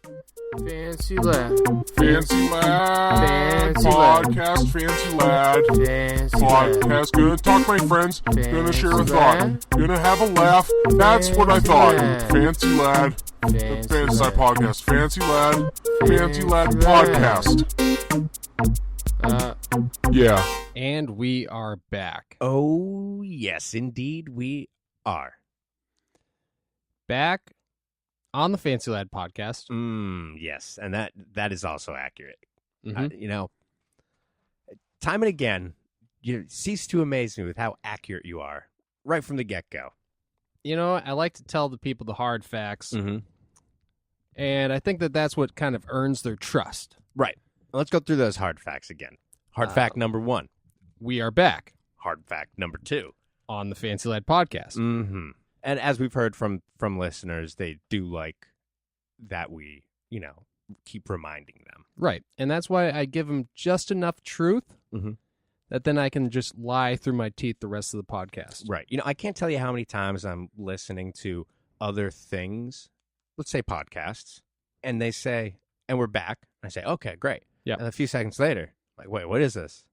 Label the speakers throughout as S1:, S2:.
S1: Fancy lad.
S2: Fancy lad.
S1: Fancy
S2: Podcast,
S1: lad.
S2: fancy lad.
S1: Fancy lad.
S2: Podcast, gonna talk to my friends. Gonna share a
S1: Fancy
S2: thought.
S1: lad.
S2: Gonna have a laugh. That's what I
S1: Fancy
S2: thought.
S1: lad.
S2: Fancy lad.
S1: Fancy
S2: Fancy
S1: lad.
S2: podcast. Fancy lad. Fancy lad
S1: Fancy
S2: podcast.
S1: lad.
S2: Yeah.
S3: And we are back.
S4: Oh, yes, indeed we are.
S3: Back on the Fancy Lad podcast.
S4: Yes, and that is also accurate.
S3: Mhm.
S4: Time and again, you cease to amaze me with how accurate you are right from the get-go.
S3: You know, I like to tell the people the hard facts,
S4: Mm-hmm.
S3: and I think that that's what kind of earns their trust.
S4: Right. Let's go through those hard facts again. Hard fact number 1.
S3: We are back
S4: Hard fact number 2.
S3: on the Fancy Lad podcast.
S4: Mm-hmm. And as we've heard from listeners, they do like that we, keep reminding them.
S3: Right. And that's why I give them just enough truth
S4: Mhm.
S3: that then I can just lie through my teeth the rest of the podcast.
S4: Right. I can't tell you how many times I'm listening to other things, let's say podcasts, and they say, and we're back. I say, okay, great.
S3: Yeah.
S4: And a few seconds later, like, wait, what is this?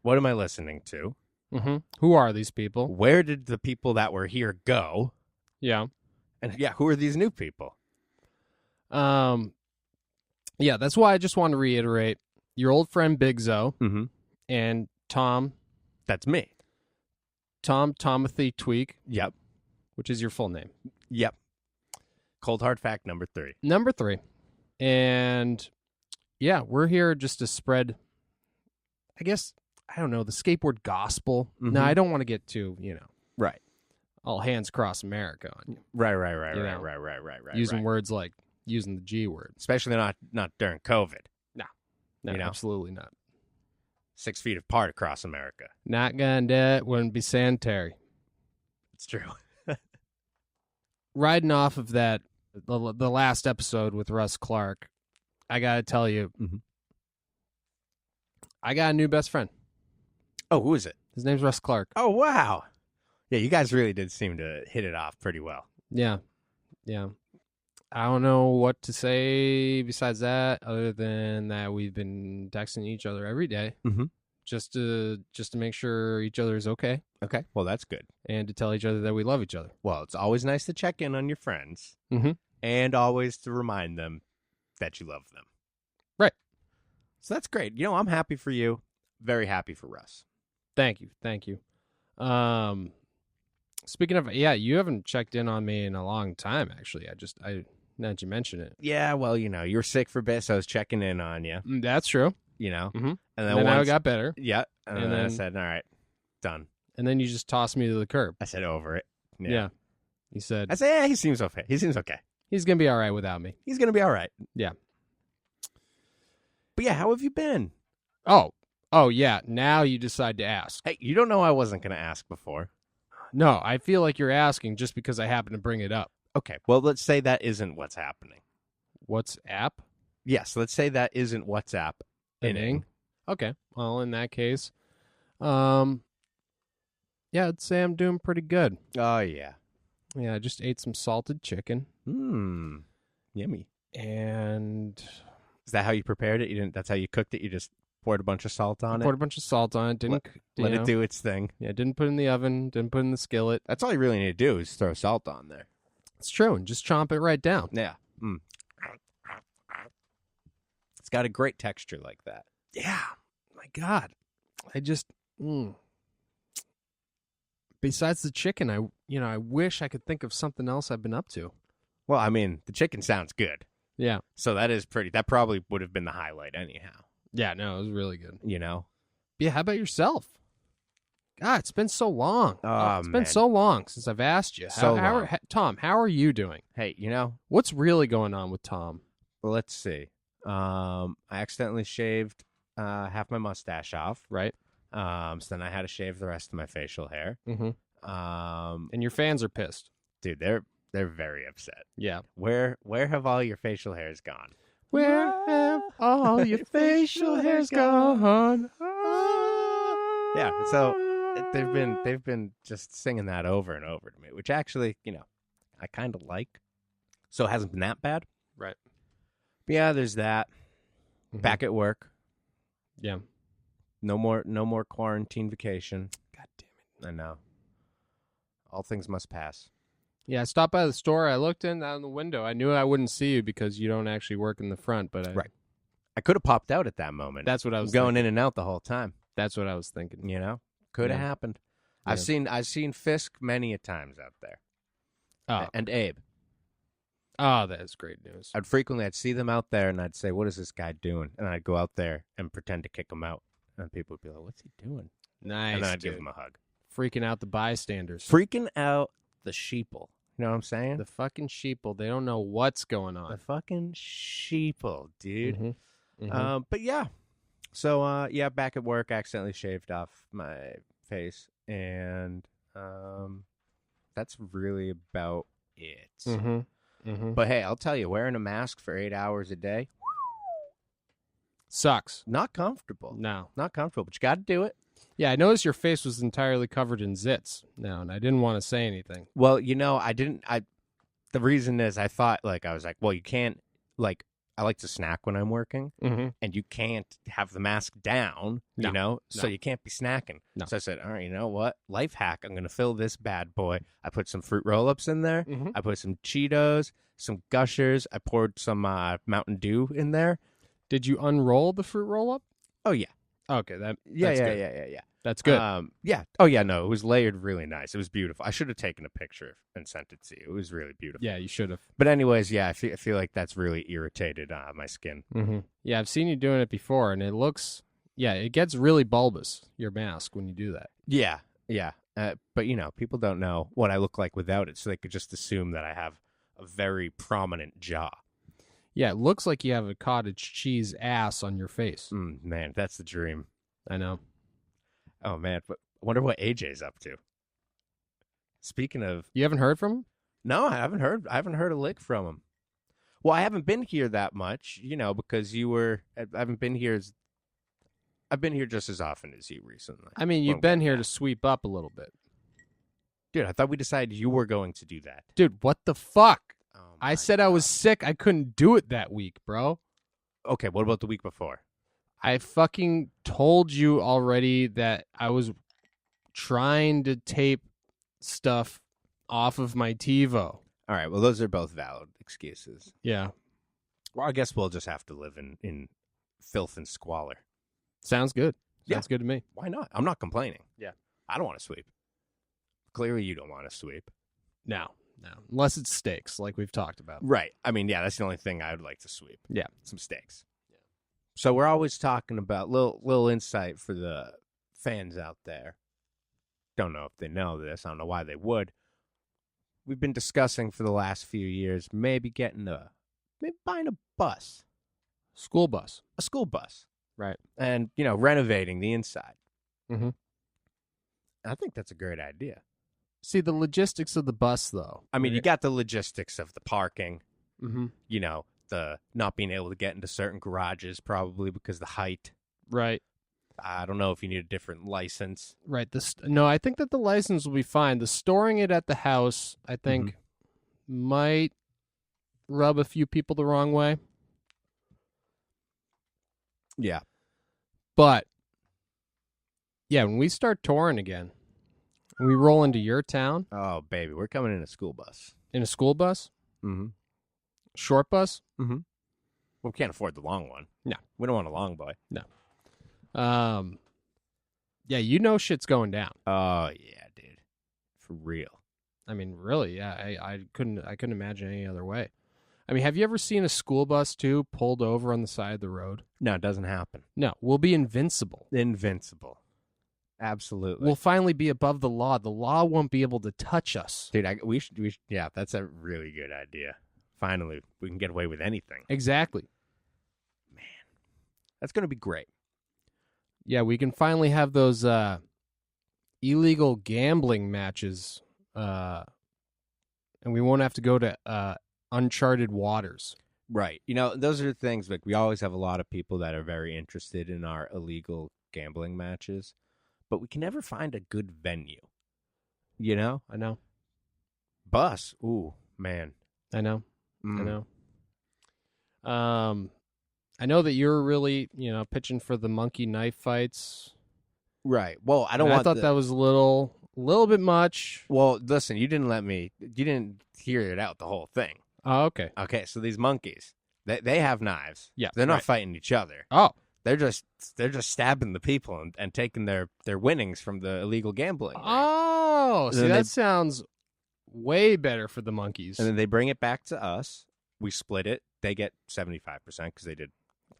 S4: What am I listening to?
S3: Mm-hmm. Who are these people?
S4: Where did the people that were here go?
S3: Yeah.
S4: And who are these new people?
S3: Yeah, that's why I just want to reiterate your old friend Big Zo
S4: Mm-hmm.
S3: and Tom
S4: That's me.
S3: Tomothy Tweak,
S4: Yep.
S3: which is your full name.
S4: Yep. Cold hard fact number 3.
S3: Number 3. And yeah, we're here just to spread, I guess, I don't know, the skateboard gospel.
S4: Mhm.
S3: No, I don't want to get too,
S4: Right.
S3: all hands across America on you.
S4: Right.
S3: You know,
S4: Right.
S3: Using words like using the G word.
S4: Especially not during COVID.
S3: No,
S4: You know?
S3: absolutely not.
S4: 6 feet apart across America.
S3: Not gonna do it. Wouldn't be sanitary.
S4: It's true.
S3: Riding off of that, the last episode with Russ Clark, I gotta tell you,
S4: Mhm.
S3: I got a new best friend.
S4: Oh, who is it?
S3: His name's Russ Clark.
S4: Oh, wow. Yeah, you guys really did seem to hit it off pretty well.
S3: Yeah. I don't know what to say besides that, other than that we've been texting each other every day,
S4: Mhm.
S3: just to make sure each other is okay,
S4: Okay, well, that's good.
S3: and to tell each other that we love each other.
S4: Well, it's always nice to check in on your friends
S3: Mhm.
S4: and always to remind them that you love them.
S3: Right.
S4: So that's great. I'm happy for you. Very happy for Russ.
S3: Thank you. Speaking of, you haven't checked in on me in a long time. Actually, now that you mention it,
S4: Yeah, well, you were sick for a bit, so I was checking in on you,
S3: That's true.
S4: Mhm.
S3: And
S4: And
S3: then I got better,
S4: Yeah, and
S3: and
S4: then I
S3: then-
S4: said, all right, done.
S3: and then you just tossed me to the curb.
S4: I said, over it.
S3: Yeah. You said
S4: I said, yeah, he seems okay.
S3: he's gonna be all right without me.
S4: He's going to be all right.
S3: Yeah.
S4: But yeah, how have you been?
S3: Oh yeah. Now you decide to ask.
S4: Hey, you don't know I wasn't going to ask before.
S3: No, I feel like you're asking just because I happen to bring it up.
S4: Okay, well, let's say that isn't what's happening.
S3: WhatsApp?
S4: Yes, let's say that isn't WhatsApp inning.
S3: Okay. Well, in that case, I'd say I'm doing pretty good.
S4: Oh, yeah.
S3: Yeah, I just ate some salted chicken,
S4: Yummy.
S3: and
S4: Is that how you prepared it? You didn't. That's how you cooked it? You just poured a bunch of salt on
S3: poured
S4: it?
S3: a bunch of salt on it.
S4: Let it do its thing.
S3: Yeah, didn't put it in the oven. Didn't put it in the skillet.
S4: That's all you really need to do is throw salt on there.
S3: It's true, and just chomp it right down.
S4: Yeah. It's got a great texture like that.
S3: Yeah. My God. I just. Besides the chicken, I wish I could think of something else I've been up to.
S4: Well, I mean, the chicken sounds good.
S3: Yeah.
S4: So that probably would have been the highlight anyhow.
S3: Yeah, no, it was really good.
S4: Yeah,
S3: how about yourself? God, it's been so long.
S4: Oh,
S3: It's been
S4: man.
S3: so long since I've asked you.
S4: Long.
S3: Tom, how are you doing?
S4: Hey,
S3: What's really going on with Tom?
S4: let's see. I accidentally shaved half my mustache off.
S3: Right?
S4: So then I had to shave the rest of my facial hair.
S3: Mm-hmm. And your fans are pissed.
S4: Dude, they're very upset.
S3: Yeah.
S4: Where have all your facial hairs gone?
S3: Where have all your facial hairs gone?
S4: Yeah, so they've been just singing that over and over to me, which actually, I kind of like. So it hasn't been that bad.
S3: Right.
S4: Yeah, there's that.
S3: Mhm.
S4: Back at work.
S3: Yeah.
S4: No more quarantine vacation.
S3: God damn it.
S4: I know. All things must pass.
S3: Yeah, I stopped by the store. I looked in out the window. I knew I wouldn't see you because you don't actually work in the front, but
S4: Right. I could have popped out at that moment.
S3: That's what I was
S4: going
S3: thinking.
S4: in and out the whole time.
S3: That's what I was thinking.
S4: You know, could have
S3: Yeah.
S4: happened.
S3: Yeah.
S4: I've seen Fisk many a times out there,
S3: Oh,
S4: and Abe.
S3: that is great news.
S4: I'd see them out there, and I'd say, "What is this guy doing?" And I'd go out there and pretend to kick him out, and people would be like, "What's he doing?"
S3: Nice,
S4: and then I'd
S3: dude.
S4: give him a hug,
S3: Freaking out the bystanders.
S4: freaking out the sheeple. You know what I'm saying?
S3: The fucking sheeple. They don't know what's going
S4: The
S3: on.
S4: fucking sheeple, dude.
S3: Mhm. Mhm.
S4: But yeah. So back at work, accidentally shaved off my face, and that's really about it.
S3: Mhm. Mhm.
S4: But hey, I'll tell you, wearing a mask for 8 hours a day,
S3: Sucks.
S4: not comfortable.
S3: No.
S4: Not comfortable, but you got to do it.
S3: Yeah, I noticed your face was entirely covered in zits now, and I didn't want to say anything.
S4: Well, I didn't. The reason is I thought I was like, well, you can't I like to snack when I'm working,
S3: Mm-hmm.
S4: and you can't have the mask down,
S3: No.
S4: so you can't be snacking.
S3: No.
S4: So I said, all right, you know what? Life hack. I'm going to fill this bad boy. I put some fruit roll-ups in there.
S3: Mhm.
S4: I put some Cheetos, some Gushers. I poured some Mountain Dew in there.
S3: Did you unroll the fruit roll-up?
S4: Oh, yeah.
S3: Okay, that's
S4: Yeah.
S3: good. That's good.
S4: Yeah. Oh, yeah, no, it was layered really nice. It was beautiful. I should have taken a picture and sent it to you. It was really beautiful.
S3: Yeah, you should have.
S4: But anyways, yeah, I feel like that's really irritated my skin.
S3: Mm-hmm. Yeah, I've seen you doing it before, and it gets really bulbous, your mask, when you do that.
S4: Yeah. But, people don't know what I look like without it, so they could just assume that I have a very prominent jaw.
S3: Yeah, it looks like you have a cottage cheese ass on your face.
S4: Man, that's the dream.
S3: I know.
S4: Oh, man. But I wonder what AJ's up to. Speaking of...
S3: You haven't heard from him?
S4: No, I haven't heard a lick from him. Well, I haven't been here that much, because I've been here just as often as you recently.
S3: I mean, you've been here to sweep up a little bit.
S4: Dude, I thought we decided you were going to do that.
S3: Dude, what the fuck?
S4: Oh,
S3: I
S4: my
S3: said I was sick. I couldn't do it that week, bro.
S4: Okay, what about the week before?
S3: I fucking told you already that I was trying to tape stuff off of my TiVo.
S4: All right, well, those are both valid excuses.
S3: Yeah.
S4: Well, I guess we'll just have to live in filth and squalor.
S3: Sounds good.
S4: Yeah.
S3: Sounds good to me.
S4: Why not? I'm not complaining.
S3: Yeah.
S4: I don't want to sweep. Clearly, you don't want to sweep.
S3: No. Unless it's steaks, like we've talked about.
S4: Right. I mean, yeah, that's the only thing I would like to sweep.
S3: Yeah.
S4: Some steaks. Yeah. So we're always talking about little insight for the fans out there. Don't know if they know this. I don't know why they would. We've been discussing for the last few years maybe buying a bus.
S3: School bus.
S4: A school bus.
S3: Right.
S4: And, renovating the inside.
S3: Mm-hmm.
S4: I think that's a great idea.
S3: See, the logistics of the bus, though.
S4: I mean, you got the logistics of the parking,
S3: Mm-hmm.
S4: The not being able to get into certain garages probably because of the height.
S3: Right.
S4: I don't know if you need a different license.
S3: Right. No, I think that the license will be fine. The storing it at the house, I think, might rub a few people the wrong way.
S4: Yeah.
S3: But, yeah, when we start touring again, when we roll into your town
S4: Oh, baby, we're coming in a school bus.
S3: in a school bus,
S4: Mm-hmm.
S3: short bus,
S4: Well, we can't afford the long one.
S3: No.
S4: We don't want a long boy.
S3: yeah, shit's going down.
S4: Oh, yeah, dude. For real.
S3: I mean, really, yeah. I couldn't imagine any other way. I mean, have you ever seen a school bus too pulled over on the side of the road?
S4: No, it doesn't happen.
S3: No, we'll be invincible.
S4: Invincible. Absolutely.
S3: We'll finally be above the law. The law won't be able to touch us.
S4: Dude, we should, yeah, that's a really good idea. Finally, we can get away with anything.
S3: Exactly.
S4: That's going to be great.
S3: Yeah, we can finally have those illegal gambling matches, and we won't have to go to uncharted waters.
S4: Right. Those are the things, we always have a lot of people that are very interested in our illegal gambling matches, but we can never find a good venue.
S3: I know.
S4: Bus. Ooh, man.
S3: I know.
S4: Mm.
S3: I know. I know that you're really, pitching for the monkey knife fights.
S4: Right. Well, I
S3: I thought that was a little bit much.
S4: Well, listen, you didn't hear it out the whole thing.
S3: Oh, okay.
S4: Okay, so these monkeys, they have knives.
S3: Yeah,
S4: They're not
S3: right.
S4: fighting each other.
S3: Oh,
S4: They're just stabbing the people and taking their winnings from the illegal gambling. ring.
S3: oh, see,
S4: then
S3: that sounds way better for the monkeys.
S4: And then they bring it back to us. We split it. They get 75% because they did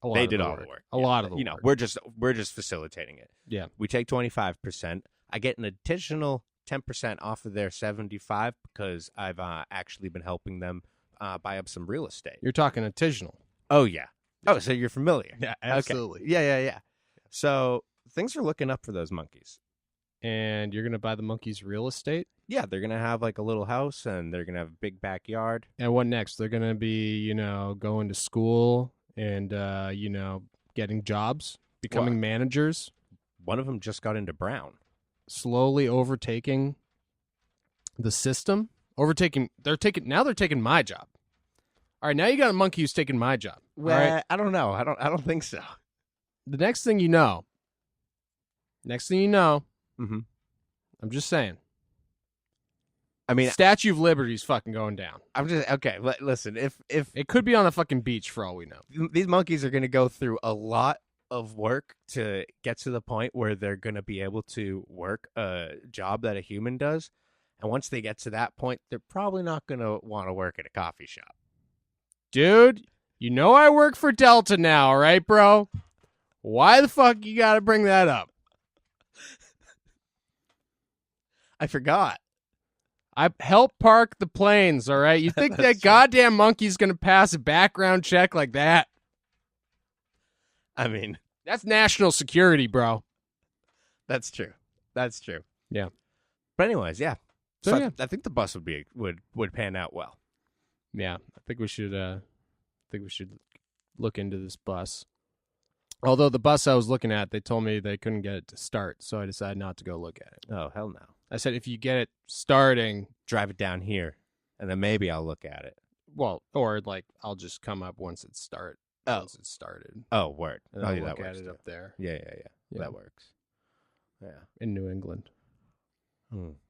S4: all the work.
S3: A lot of the
S4: work.
S3: work.
S4: We're just facilitating it.
S3: Yeah.
S4: We take 25%. I get an additional 10% off of their 75 because I've actually been helping them buy up some real estate.
S3: You're talking artisanal.
S4: Oh yeah. Oh, so you're familiar?
S3: Yeah,
S4: Okay. Yeah. So things are looking up for those monkeys.
S3: And you're going to buy the monkeys real estate?
S4: Yeah, they're gonna have like a little house and they're gonna have a big backyard.
S3: And what next? They're going to be, going to school and, getting jobs, becoming managers,
S4: One of them just got into Brown.
S3: slowly overtaking the system. They're taking my job. All right, now you got a monkey who's taking my job.
S4: Well,
S3: All right.
S4: I don't know. I don't think so.
S3: The next thing you know,
S4: Mm-hmm.
S3: I'm just saying,
S4: I mean,
S3: Statue of Liberty's fucking going down.
S4: I'm just okay. Listen, if
S3: It could be on a fucking beach for all we know.
S4: these monkeys are going to go through a lot of work to get to the point where they're going to be able to work a job that a human does, and once they get to that point, they're probably not going to want to work at a coffee shop.
S3: Dude, I work for Delta now, all right, bro? Why the fuck you gotta bring that up?
S4: I forgot.
S3: I help park the planes, all right? You think that
S4: That's true.
S3: goddamn monkey's gonna pass a background check like that?
S4: I mean,
S3: That's national security, bro.
S4: that's true. That's true.
S3: Yeah.
S4: But anyways, yeah.
S3: So, yeah.
S4: I think the bus would pan out well.
S3: Yeah, I think we should look into this bus. Although the bus I was looking at, they told me they couldn't get it to start, so I decided not to go look at it.
S4: Oh, hell no.
S3: I said if you get it starting,
S4: Drive it down here, and then maybe I'll look at it.
S3: well, or like I'll just come up once it's started.
S4: Oh.
S3: Once it's started.
S4: Oh, word.
S3: And
S4: Oh,
S3: I'll
S4: yeah,
S3: look
S4: that
S3: at
S4: works.
S3: it
S4: too.
S3: up there
S4: Yeah.
S3: Yeah.
S4: That works. Yeah.
S3: in New England.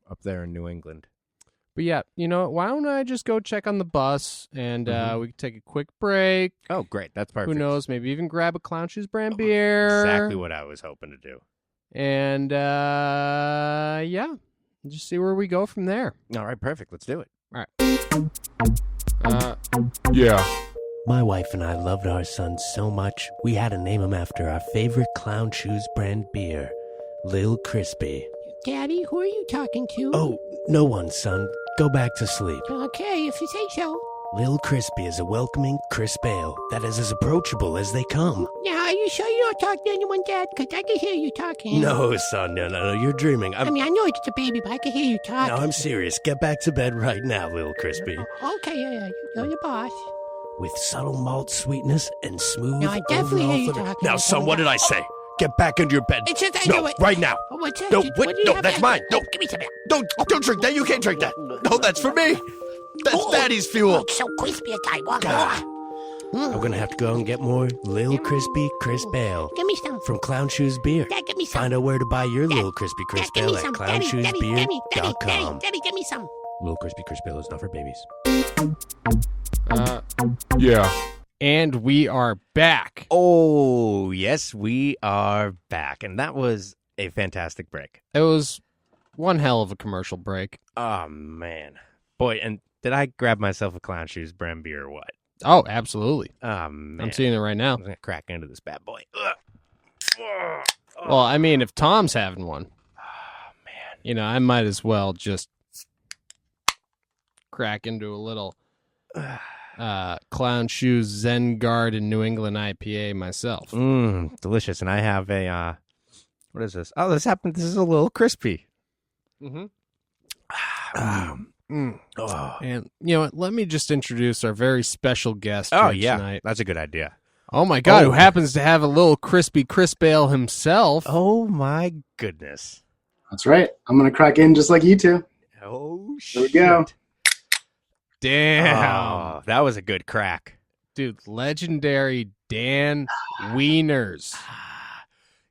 S4: Up there in New England.
S3: But yeah, why don't I just go check on the bus and we can take a quick break.
S4: Oh, great. That's perfect.
S3: Who knows? Maybe even grab a Clown Shoes brand beer.
S4: Exactly what I was hoping to do.
S3: And yeah, just see where we go from there.
S4: All right, perfect. Let's do it.
S2: Yeah.
S5: My wife and I loved our son so much, we had to name him after our favorite Clown Shoes brand beer, Lil Crispy.
S6: Daddy, who are you talking to?
S5: Oh, no one, son. Go back to sleep.
S6: Okay, if you say so.
S5: Lil Crispy is a welcoming, crisp ale that is as approachable as they come.
S6: Now, are you sure you don't talk to anyone, Dad? Because I can hear you talking.
S5: No, son, no, you're dreaming.
S6: I mean, I know it's a baby, but I can hear you talking.
S5: No, I'm serious. Get back to bed right now, Lil Crispy.
S6: Okay, yeah, you're the boss.
S5: With subtle malt sweetness and smooth
S6: No, I definitely
S5: overall
S6: hear you
S5: flavor.
S6: talking.
S5: Now, son, what did I say? Get back into your bed.
S6: It's just I
S5: No,
S6: know it.
S5: right now.
S6: Oh, what's that?
S5: No,
S6: What
S5: wait,
S6: do you
S5: no,
S6: have
S5: that's
S6: there?
S5: mine. No.
S6: Give me some of that.
S5: Don't drink that. You can't drink that. No, that's for me. That's
S6: Oh,
S5: Daddy's fuel.
S6: Oh, it's so crispy at time.
S5: God. I'm gonna have to go and get more Lil Crispy Crisp Ale
S6: Give me some.
S5: from Clown Shoes Beer.
S6: Dad, give me some.
S5: Find out where to buy your Lil Crispy
S6: Dad,
S5: Crisp
S6: give me
S5: Ale at
S6: some. Daddy,
S5: clownshoesbeer.com.
S6: Daddy, give me some.
S5: Lil Crispy Crisp Ale is not for babies.
S2: Yeah.
S3: And we are back.
S4: Oh, yes, we are back. And that was a fantastic break.
S3: It was one hell of a commercial break.
S4: Oh, man. Boy, and did I grab myself a Clown Shoes brand beer or what?
S3: Oh, absolutely.
S4: Oh, man.
S3: I'm seeing it right now.
S4: I'm going to crack into this bad boy. Ugh. Ugh.
S3: Well, I mean, if Tom's having one,
S4: Oh, man.
S3: I might as well just crack into a little Clown Shoes Zen Garden New England IPA myself.
S4: Delicious. And I have a, what is this? Oh, this is a little crispy.
S3: Mm-hmm.
S4: Oh,
S3: And you know what? Let me just introduce our very special guest
S4: oh
S3: here
S4: yeah.
S3: tonight.
S4: That's a good idea.
S3: Oh my God,
S4: Oh.
S3: who happens to have a little crispy crisp ale himself.
S4: Oh, my goodness.
S7: That's right. I'm going to crack in just like you two.
S4: Oh,
S7: There we
S4: shit.
S7: go.
S3: Damn.
S4: Oh, that was a good crack.
S3: Dude, legendary Dan Wieners.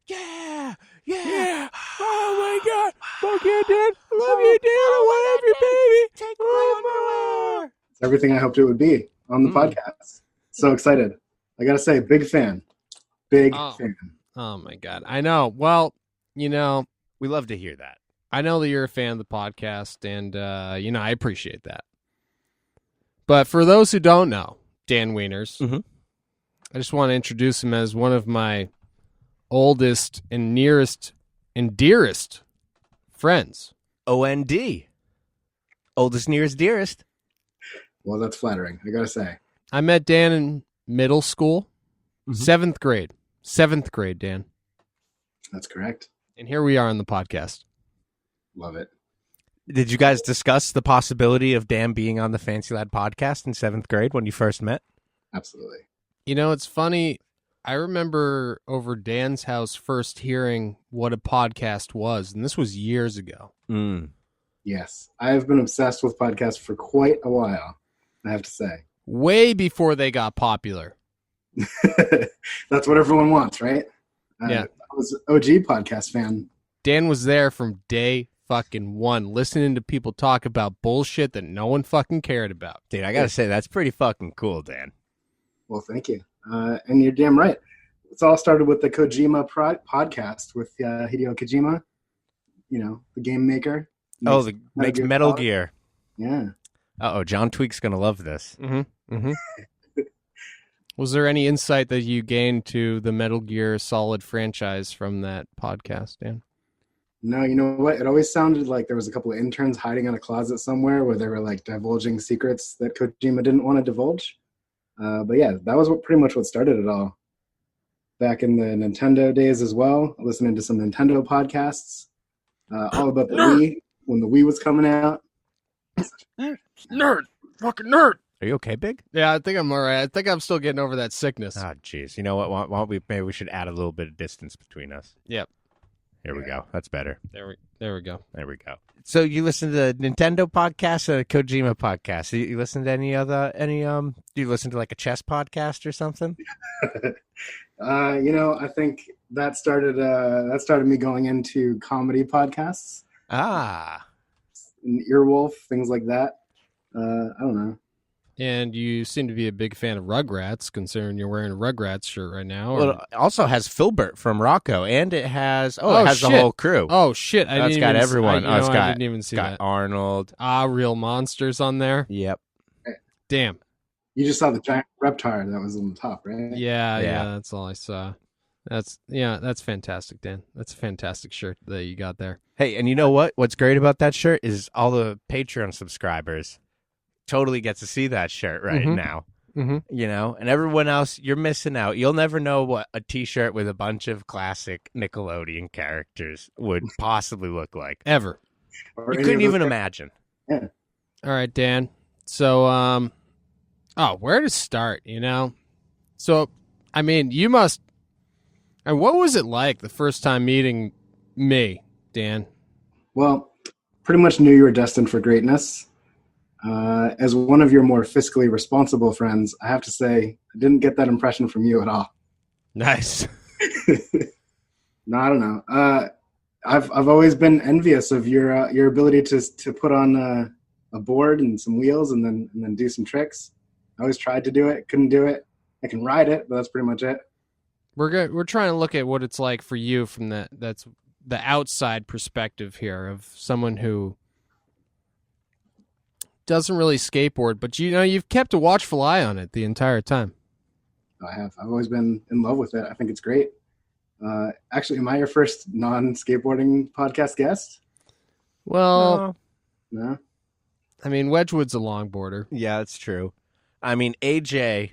S4: Yeah. Oh my God. Fuck yeah, Dan. I love you, Dan. I love you, baby. Take my underwear.
S7: It's everything I hoped it would be on the podcast. So excited. I got to say, big fan. Big fan.
S3: Oh my God. I know. Well, you know,
S4: We love to hear that.
S3: I know that you're a fan of the podcast, and, I appreciate that. But for those who don't know Dan Wieners, I just want to introduce him as one of my oldest and nearest and dearest friends.
S4: OND. Oldest, nearest, dearest.
S7: Well, that's flattering, I got to say.
S3: I met Dan in middle school, 7th grade. 7th grade, Dan.
S7: That's correct.
S3: And here we are on the podcast.
S7: Love it.
S4: Did you guys discuss the possibility of Dan being on the Fancy Lad podcast in 7th grade when you first met?
S7: Absolutely.
S3: You know, it's funny. I remember over Dan's house first hearing what a podcast was, and this was years ago.
S7: Yes. I've been obsessed with podcasts for quite a while, I have to say.
S3: Way before they got popular.
S7: That's what everyone wants, right?
S3: Yeah.
S7: I was an OG podcast fan.
S3: Dan was there from day fucking one, listening to people talk about bullshit that no one fucking cared about.
S4: Dude, I gotta say, that's pretty fucking cool, Dan.
S7: Well, thank you. And you're damn right. It's all started with the Kojima podcast with Hideo Kojima, the game maker.
S4: Makes Metal Gear.
S7: Yeah.
S4: Uh-oh, John Tweak's gonna love this.
S3: Was there any insight that you gained to the Metal Gear Solid franchise from that podcast, Dan?
S7: No, you know what? It always sounded like there was a couple of interns hiding in a closet somewhere where they were like divulging secrets that Kojima didn't want to divulge. But yeah, that was pretty much what started it all. Back in the Nintendo days as well, listening to some Nintendo podcasts, all about the Wii, when the Wii was coming out.
S3: Nerd! Fucking nerd!
S4: Are you okay, Big?
S3: Yeah, I think I'm all right. I think I'm still getting over that sickness.
S4: Oh, jeez. You know what? Why don't we? Maybe we should add a little bit of distance between us.
S3: Yep.
S4: Here we go. That's better.
S3: There we go.
S4: There we go. So you listen to the Nintendo podcast or the Kojima podcast? You listen to do you listen to like a chess podcast or something?
S7: I think that started me going into comedy podcasts. And Earwolf, things like that. I don't know.
S3: And you seem to be a big fan of Rugrats, considering you're wearing a Rugrats shirt right now.
S4: Well, it also has Filbert from Rocco, and it has
S3: Oh,
S4: it has
S3: shit.
S4: the whole crew.
S3: Oh shit!
S4: It's got everyone.
S3: I
S4: It's got
S3: didn't even see that.
S4: Arnold.
S3: Real monsters on there.
S4: Yep.
S3: Damn.
S7: You just saw the giant reptar that was on the top, right?
S3: Yeah.
S4: Yeah.
S3: That's all I saw. That's fantastic, Dan. That's a fantastic shirt that you got there.
S4: Hey, and you know what? What's great about that shirt is all the Patreon subscribers totally get to see that shirt right now. And everyone else, you're missing out. You'll never know what a T-shirt with a bunch of classic Nickelodeon characters would possibly look like.
S3: Ever.
S7: Or
S4: You
S7: any
S4: couldn't
S7: of
S4: even
S7: those-
S4: imagine.
S7: Yeah.
S3: All right, Dan. So, where to start, So, I mean, you must... And what was it like the first time meeting me, Dan?
S7: Well, pretty much knew you were destined for greatness. As one of your more fiscally responsible friends, I have to say, I didn't get that impression from you at all.
S3: Nice.
S7: No, I don't know. I've always been envious of your ability to put on a board and some wheels and then do some tricks. I always tried to do it, couldn't do it. I can ride it, but that's pretty much it.
S3: We're trying to look at what it's like for you from that's the outside perspective here of someone who doesn't really skateboard, but you've kept a watchful eye on it the entire time.
S7: I have. I've always been in love with it. I think it's great. Actually, am I your first non-skateboarding podcast guest?
S3: Well,
S7: No?
S3: I mean, Wedgwood's a longboarder.
S4: Yeah, that's true. I mean, AJ...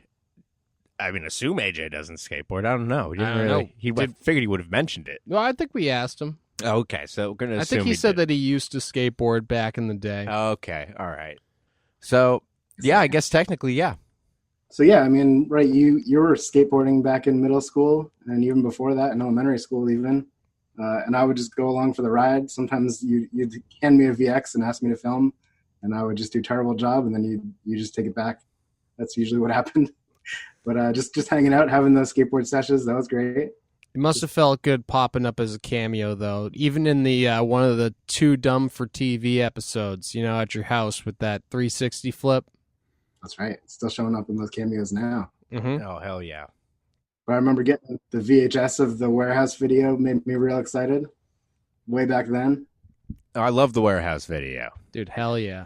S4: assume AJ doesn't skateboard. I don't know. He didn't
S3: I don't
S4: really.
S3: know.
S4: He figured he would have mentioned it.
S3: Well, I think we asked him.
S4: Okay, so we're gonna.
S3: I
S4: assume
S3: think he said
S4: did.
S3: that he used to skateboard back in the day.
S4: Okay, all right. So yeah, I guess technically, yeah.
S7: So yeah, I mean, right, you were skateboarding back in middle school and even before that in elementary school even. And I would just go along for the ride. Sometimes you'd hand me a VX and ask me to film, and I would just do a terrible job, and then you just take it back. That's usually what happened. But just hanging out, having those skateboard sessions, that was great.
S3: It must have felt good popping up as a cameo, though. Even in the one of the Too Dumb for TV episodes, at your house with that 360 flip.
S7: That's right. Still showing up in those cameos now.
S3: Mm-hmm.
S4: Oh, hell yeah.
S7: But I remember getting the VHS of the warehouse video, made me real excited way back then.
S4: Oh, I love the warehouse video.
S3: Dude, hell yeah.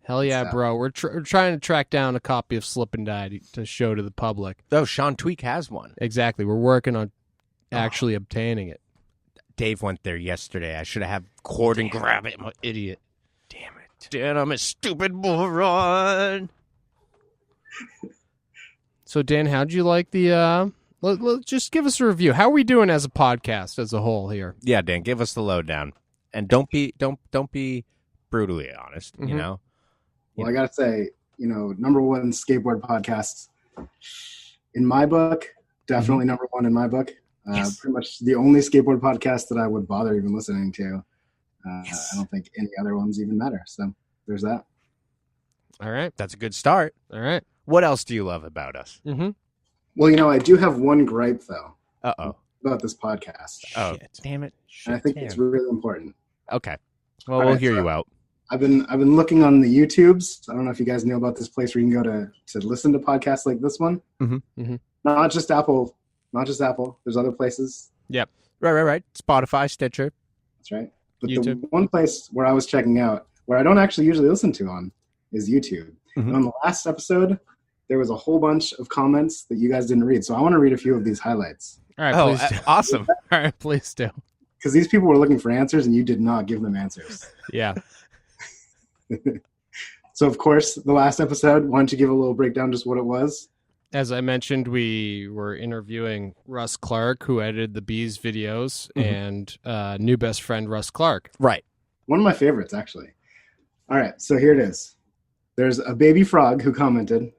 S3: Hell yeah,
S7: So-
S3: bro. We're trying to track down a copy of Slip and Die to show to the public.
S4: Oh, Sean Tweak has one.
S3: Exactly. We're working on actually obtaining it.
S4: Dave went there yesterday. I should have cord and grab it. I'm an idiot.
S3: Damn it.
S4: Dan, I'm a stupid moron.
S3: So, Dan, how'd you like the... just give us a review. How are we doing as a podcast as a whole here?
S4: Yeah, Dan, give us the lowdown. And don't be brutally honest,
S3: Mhm.
S4: you know?
S7: Well, I gotta say, number one skateboard podcast in my book, definitely number one in my book. Pretty much the only skateboard podcast that I would bother even listening to. I don't think any other ones even matter. So there's that.
S3: All right.
S4: That's a good start.
S3: All right.
S4: What else do you love about us?
S3: Mm-hmm.
S7: Well, I do have one gripe though
S4: Uh-oh.
S7: about this podcast,
S4: Oh,
S3: Shit.
S4: damn it.
S7: and I think it's really important.
S4: Okay. Well,
S7: All
S4: we'll
S7: right,
S4: hear
S7: so-
S4: you out.
S7: I've been looking on the YouTubes. I don't know if you guys know about this place where you can go to listen to podcasts like this one.
S4: Mhm.
S3: Mhm.
S7: Not just Apple. There's other places.
S4: Right. Spotify, Stitcher.
S7: That's right. But
S3: YouTube.
S7: the one place where I was checking out, where I don't actually usually listen to on, is YouTube.
S4: Mhm.
S7: And on the last episode, there was a whole bunch of comments that you guys didn't read. So I want to read a few of these highlights.
S3: All right,
S4: Oh,
S3: please do.
S4: awesome.
S3: All right, please do.
S7: Because these people were looking for answers and you did not give them answers.
S3: Yeah.
S7: So, of course, the last episode, why don't you give a little breakdown just what it was?
S3: As I mentioned, we were interviewing Russ Clark, who edited the Bees videos, and new best friend Russ Clark.
S4: Right.
S7: One of my favorites, actually. All right, so here it is. There's a baby frog who commented.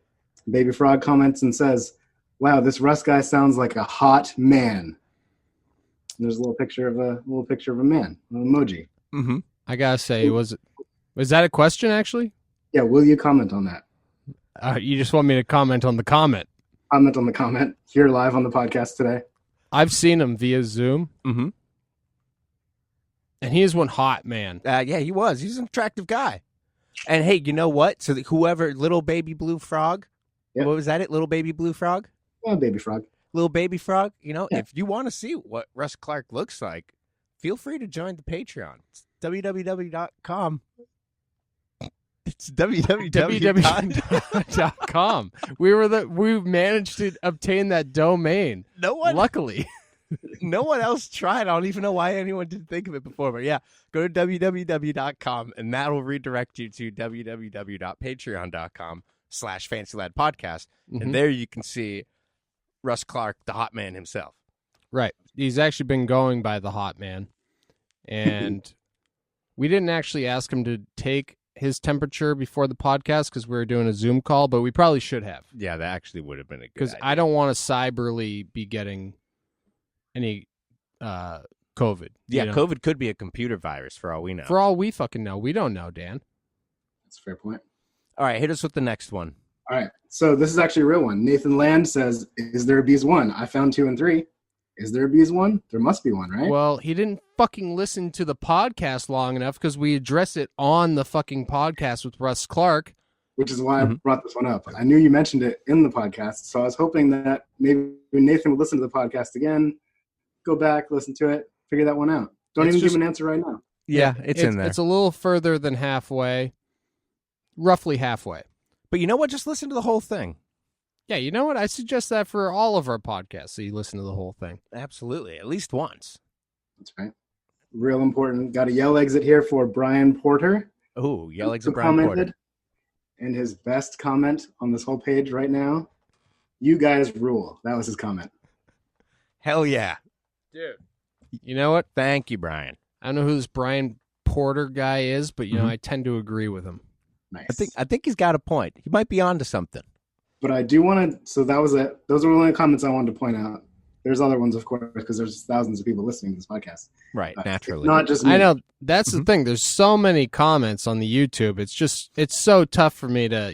S7: Baby frog comments and says, "Wow, this Russ guy sounds like a hot man." And there's a little picture of a man, an emoji.
S4: Mm-hmm.
S3: I gotta say, was that a question actually?
S7: Yeah, will you comment on that?
S3: You just want me to comment on the comment?
S7: Comment on the comment here live on the podcast today.
S3: I've seen him via Zoom,
S4: Mm-hmm.
S3: and he is one hot man.
S4: Yeah, he was. He's an attractive guy. And hey, you know what? So whoever, little baby blue frog,
S7: Yep.
S4: what was that? Little baby blue frog?
S7: Yeah, baby frog.
S4: Little baby frog?
S7: Yeah.
S4: If you want to see what Russ Clark looks like, feel free to join the Patreon. It's www.com. It's
S3: www.com. We managed to obtain that domain.
S4: No one,
S3: Luckily.
S4: no one else tried. I don't even know why anyone didn't think of it before. But yeah, go to www.com and that will redirect you to www.patreon.com/FancyLadPodcast.
S3: Mhm.
S4: And there you can see Russ Clark, the hot man himself.
S3: Right. He's actually been going by the hot man. And we didn't actually ask him to take his temperature before the podcast because we were doing a Zoom call, but we probably should have.
S4: Yeah, that actually would have been a good
S3: Because
S4: idea.
S3: I don't want to cyberly be getting any COVID.
S4: Yeah,
S3: you know?
S4: COVID could be a computer virus for all we know.
S3: For all we fucking know. We don't know, Dan.
S7: That's a fair point.
S4: All right, hit us with the next one.
S7: All right, so this is actually a real one. Nathan Land says, "Is there a Bees 1? I found 2 and 3. Is there a Bees 1? There must be one, right?"
S3: Well, he didn't fucking listen to the podcast long enough because we address it on the fucking podcast with Russ Clark.
S7: Which is why I brought this one up. I knew you mentioned it in the podcast, so I was hoping that maybe Nathan would listen to the podcast again, go back, listen to it, figure that one out. Don't
S3: It's
S7: even
S3: just-
S7: give an answer right now.
S4: Yeah, it's in there.
S3: It's a little further than halfway. Roughly halfway.
S4: But you know what? Just listen to the whole thing.
S3: Yeah, you know what? I suggest that for all of our podcasts, so you listen to the whole thing.
S4: Absolutely, at least once.
S7: That's right. Real important. Got a yell exit here for Brian Porter.
S4: Oh, yell like
S7: who
S4: a Brian Porter.
S7: commented, and his best comment on this whole page right now, "You guys rule." That was his comment.
S4: Hell yeah.
S3: Dude. You know what?
S4: Thank you, Brian.
S3: I don't know who this Brian Porter guy is, but, you know,
S4: Mhm.
S3: I tend to agree with him.
S7: Nice.
S4: I think he's got a point. He might be onto something.
S7: But I do want to, so that was it. Those are the only comments I wanted to point out. There's other ones, of course, because there's thousands of people listening to this podcast.
S4: Right,
S7: It's
S4: naturally.
S7: not just me.
S3: I know. That's the thing. There's so many comments on the YouTube. It's so tough for me to,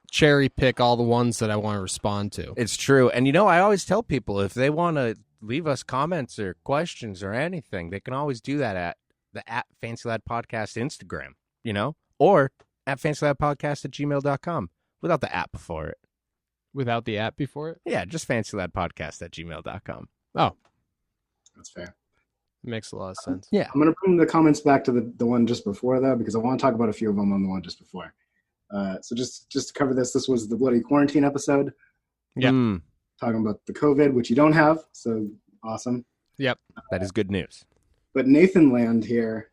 S3: cherry pick all the ones that I want to respond to.
S4: It's true. And, I always tell people if they want to leave us comments or questions or anything, they can always do that at the Fancy Lad Podcast Instagram, or at fancyladpodcast@gmail.com without the app before it.
S3: Without the app before it?
S4: Yeah, just fancyladpodcast@gmail.com.
S3: Oh,
S7: That's fair.
S3: makes a lot of sense.
S4: Yeah.
S7: I'm going to bring the comments back to the one just before, though, because I want to talk about a few of them on the one just before. So just to cover this was the bloody quarantine episode.
S3: Yep.
S7: Talking about the COVID, which you don't have, so awesome.
S3: Yep.
S4: That is good news.
S7: But Nathan Land here,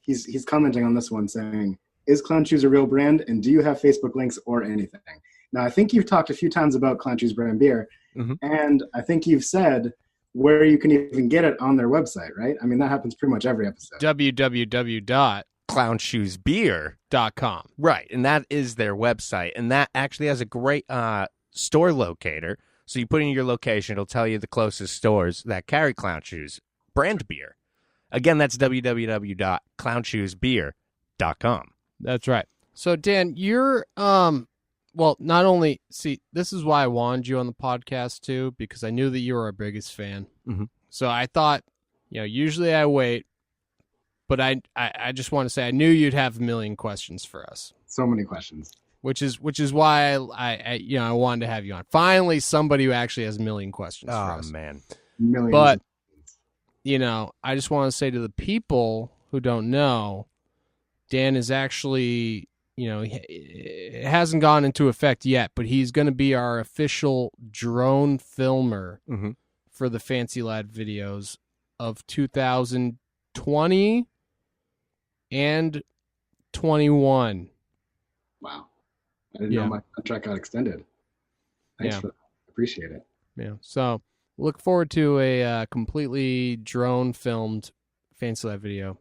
S7: he's commenting on this one saying, is Clown Shoes a real brand, and do you have Facebook links or anything? Now, I think you've talked a few times about Clown Shoes brand beer, and I think you've said where you can even get it on their website, right? I mean, that happens pretty much every episode.
S4: Clownshoesbeer.com. Right, and that is their website, and that actually has a great store locator. So you put in your location, it'll tell you the closest stores that carry Clown Shoes brand beer. Again, that's www.clownshoesbeer.com.
S3: That's right. So, Dan, you're, not only, this is why I wanted you on the podcast, too, because I knew that you were our biggest fan.
S4: Mhm.
S3: So I thought, usually I wait, but I just want to say I knew you'd have a million questions for us.
S7: So many questions.
S3: Which is why I wanted to have you on. Finally, somebody who actually has a million questions for us.
S4: Oh, man.
S7: Millions.
S3: But, I just want to say to the people who don't know, Dan is actually, it hasn't gone into effect yet, but he's going to be our official drone filmer for the Fancy Lad videos of 2020 and 21.
S7: Wow. I didn't know my contract got extended. Thanks for that. Appreciate it.
S3: Yeah. So look forward to a completely drone filmed Fancy Lad video.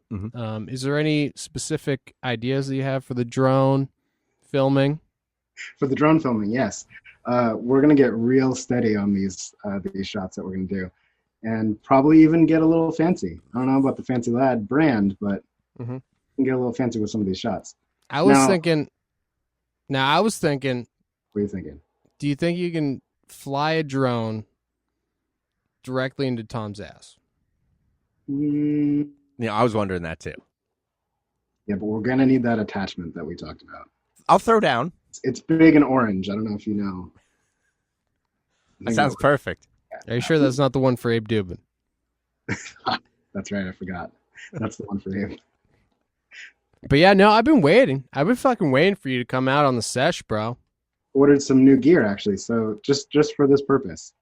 S3: Is there any specific ideas that you have for the drone filming?
S7: For the drone filming, yes. We're going to get real steady on these shots that we're going to do, and probably even get a little fancy. I don't know about the Fancy Lad brand, but we can get a little fancy with some of these shots.
S3: I was thinking. What are you thinking? Do you think you can fly a drone directly into Tom's ass?
S4: I was wondering that too.
S7: Yeah, but we're gonna need that attachment that we talked about.
S4: I'll throw down.
S7: It's big and orange. I don't know if you know.
S4: That sounds perfect.
S3: Are you sure that's not the one for Abe Dubin?
S7: That's right. I forgot. That's the one for him.
S3: But yeah, no, I've been waiting. I've been fucking waiting for you to come out on the sesh, bro.
S7: Ordered some new gear actually, so just for this purpose.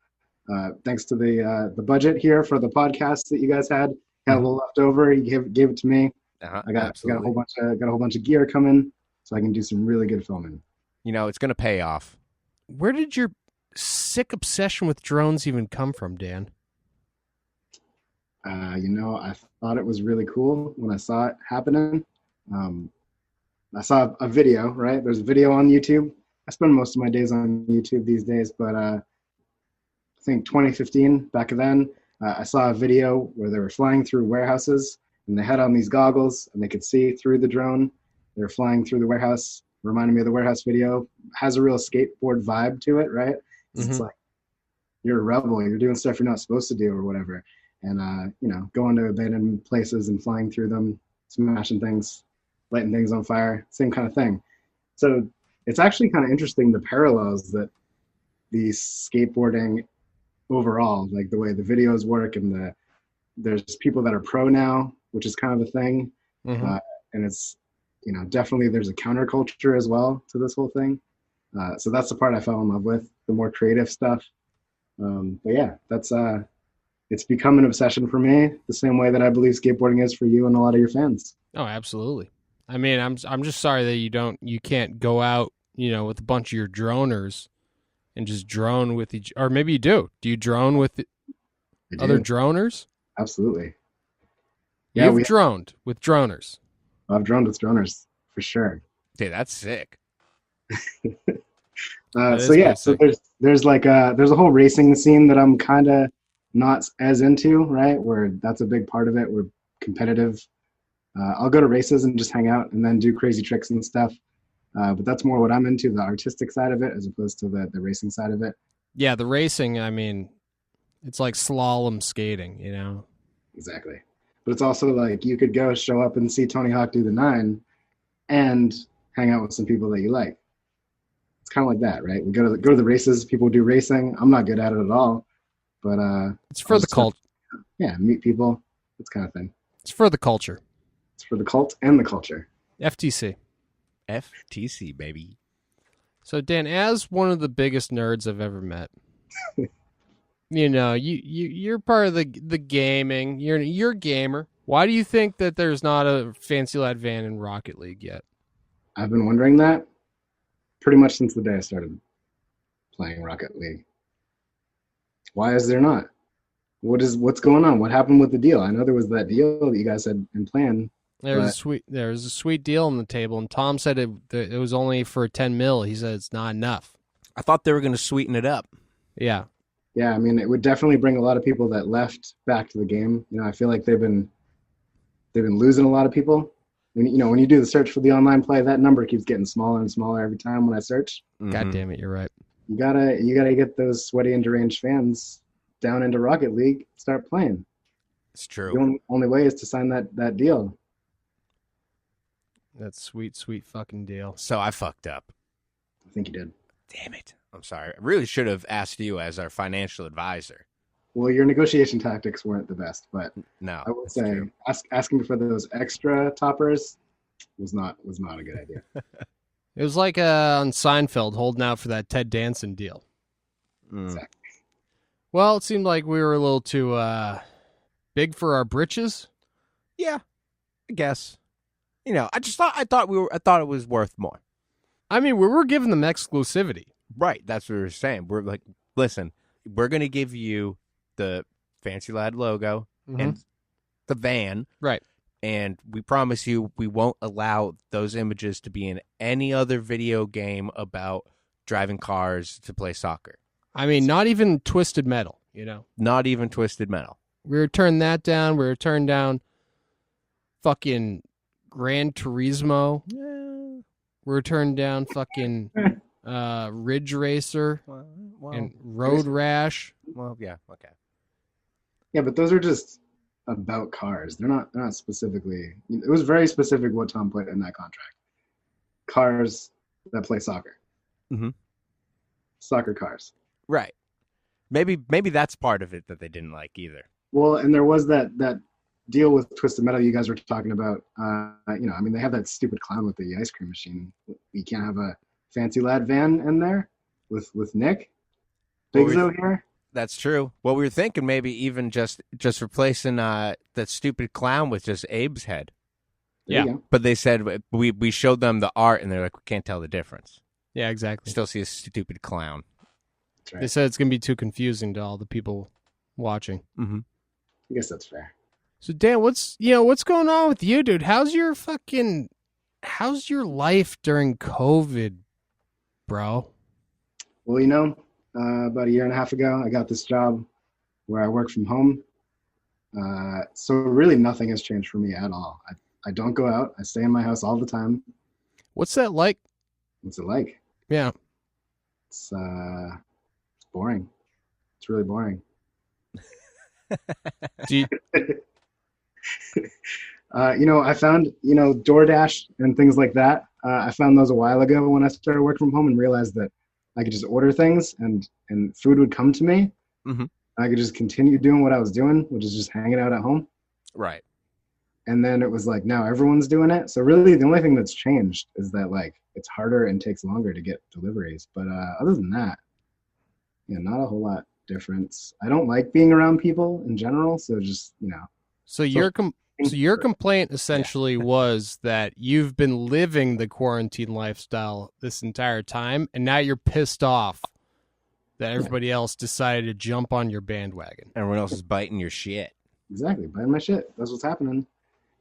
S7: Thanks to the budget here for the podcast that you guys had a little left over. You gave it to me. I got a whole bunch of gear coming, so I can do some really good filming.
S4: It's gonna pay off.
S3: Where did your sick obsession with drones even come from, Dan?
S7: I thought it was really cool when I saw it happening. I saw a video, right? There's a video on YouTube. I spend most of my days on YouTube these days, but I think 2015, back then, I saw a video where they were flying through warehouses, and they had on these goggles, and they could see through the drone. They were flying through the warehouse. Reminded me of the warehouse video. Has a real skateboard vibe to it, right? It's like you're a rebel. You're doing stuff you're not supposed to do or whatever. And, going to abandoned places and flying through them, smashing things, lighting things on fire, same kind of thing. So it's actually kind of interesting, the parallels that the skateboarding overall, like the way the videos work, and there's people that are pro now, which is kind of a thing. And it's, definitely there's a counterculture as well to this whole thing. So that's the part I fell in love with, the more creative stuff. But yeah, that's it's become an obsession for me, the same way that I believe skateboarding is for you and a lot of your fans.
S3: Oh, absolutely. I mean, I'm just sorry that you can't go out, with a bunch of your droners and just drone with or maybe you do. Do you drone with other droners?
S7: Absolutely.
S3: Yeah, you've droned with droners.
S7: I've droned with droners for sure.
S4: Dude, that's sick.
S7: So there's a whole racing scene that I'm kind of not as into, right? Where that's a big part of it. We're competitive. I'll go to races and just hang out and then do crazy tricks and stuff. But that's more what I'm into, the artistic side of it, as opposed to the racing side of it.
S3: Yeah, the racing, I mean, it's like slalom skating, you know?
S7: Exactly. But it's also like you could go show up and see Tony Hawk do the 9 and hang out with some people that you like. It's kind of like that, right? We go to the races, people do racing. I'm not good at it at all, but
S3: It's for the cult.
S7: Yeah, meet people, this kind of thing.
S3: It's for the culture.
S7: It's for the cult and the culture.
S3: FTC.
S4: FTC, baby.
S3: So Dan, as one of the biggest nerds I've ever met, you know, you're part of the gaming. You're a gamer. Why do you think that there's not a Fancy Lad van in Rocket League yet?
S7: I've been wondering that pretty much since the day I started playing Rocket League. Why is there not? What's going on? What happened with the deal? I know there was that deal that you guys had in plan.
S3: There was a sweet deal on the table, and Tom said it was only for 10 mil. He said it's not enough.
S4: I thought they were going to sweeten it up.
S3: Yeah.
S7: Yeah, I mean, it would definitely bring a lot of people that left back to the game. You know, I feel like they've been losing a lot of people. When you do the search for the online play, that number keeps getting smaller and smaller every time when I search.
S3: God damn it, you're right.
S7: You gotta get those sweaty and deranged fans down into Rocket League, start playing.
S4: It's true.
S7: The only way is to sign that deal.
S3: That sweet fucking deal.
S4: So I fucked up.
S7: I think you did.
S4: Damn it. I'm sorry. I really should have asked you as our financial advisor.
S7: Well, your negotiation tactics weren't the best, but
S4: No.
S7: I would
S4: that's
S7: say
S4: true.
S7: asking for those extra toppers was not a good idea.
S3: It was like on Seinfeld holding out for that Ted Danson deal.
S7: Exactly.
S3: Well, it seemed like we were a little too big for our britches.
S4: Yeah, I guess. You know, I thought it was worth more.
S3: I mean, we were giving them exclusivity.
S4: Right. That's what we were saying. We're like, listen, we're going to give you the Fancy Lad logo and the van.
S3: Right.
S4: And we promise you we won't allow those images to be in any other video game about driving cars to play soccer.
S3: I mean, not even Twisted Metal, you know.
S4: Not even Twisted Metal.
S3: We were turning that down. We were turning down fucking Gran Turismo. We were turning down fucking Ridge Racer and Road Rash.
S4: Well, yeah, okay.
S7: Yeah, but those are just about cars. They're not specifically. It was very specific what Tom put in that contract. Cars that play soccer.
S4: Mhm.
S7: Soccer cars.
S4: Right. Maybe that's part of it that they didn't like either.
S7: Well, and there was that deal with Twisted Metal you guys were talking about. I mean, they have that stupid clown with the ice cream machine. You can't have a Fancy Lad van in there with Nick. Big Zo here.
S4: That's true. Well, we were thinking maybe even just replacing that stupid clown with just Abe's head.
S7: There you go.
S4: But they said we showed them the art and they're like, we can't tell the difference.
S3: Yeah, exactly.
S4: Still see a stupid clown.
S7: That's right.
S3: They said it's going to be too confusing to all the people watching.
S4: Mm-hmm.
S7: I guess that's fair.
S3: So Dan, what's going on with you, dude? How's your life during COVID, bro?
S7: Well, about a year and a half ago, I got this job where I work from home. So really nothing has changed for me at all. I don't go out. I stay in my house all the time.
S3: What's that like?
S7: What's it like?
S3: Yeah.
S7: It's boring. It's really boring.
S3: Do you,
S7: I found, DoorDash and things like that. I found those a while ago when I started working from home and realized that I could just order things and food would come to me.
S4: Mm-hmm.
S7: I could just continue doing what I was doing, which is just hanging out at home.
S4: Right.
S7: And then it was like, now everyone's doing it. So really the only thing that's changed is that like it's harder and takes longer to get deliveries. But other than that, not a whole lot difference. I don't like being around people in general. So just,
S3: So your complaint essentially was that you've been living the quarantine lifestyle this entire time, and now you're pissed off that everybody else decided to jump on your bandwagon.
S4: Everyone else is biting your shit.
S7: Exactly. Buying my shit. That's what's happening.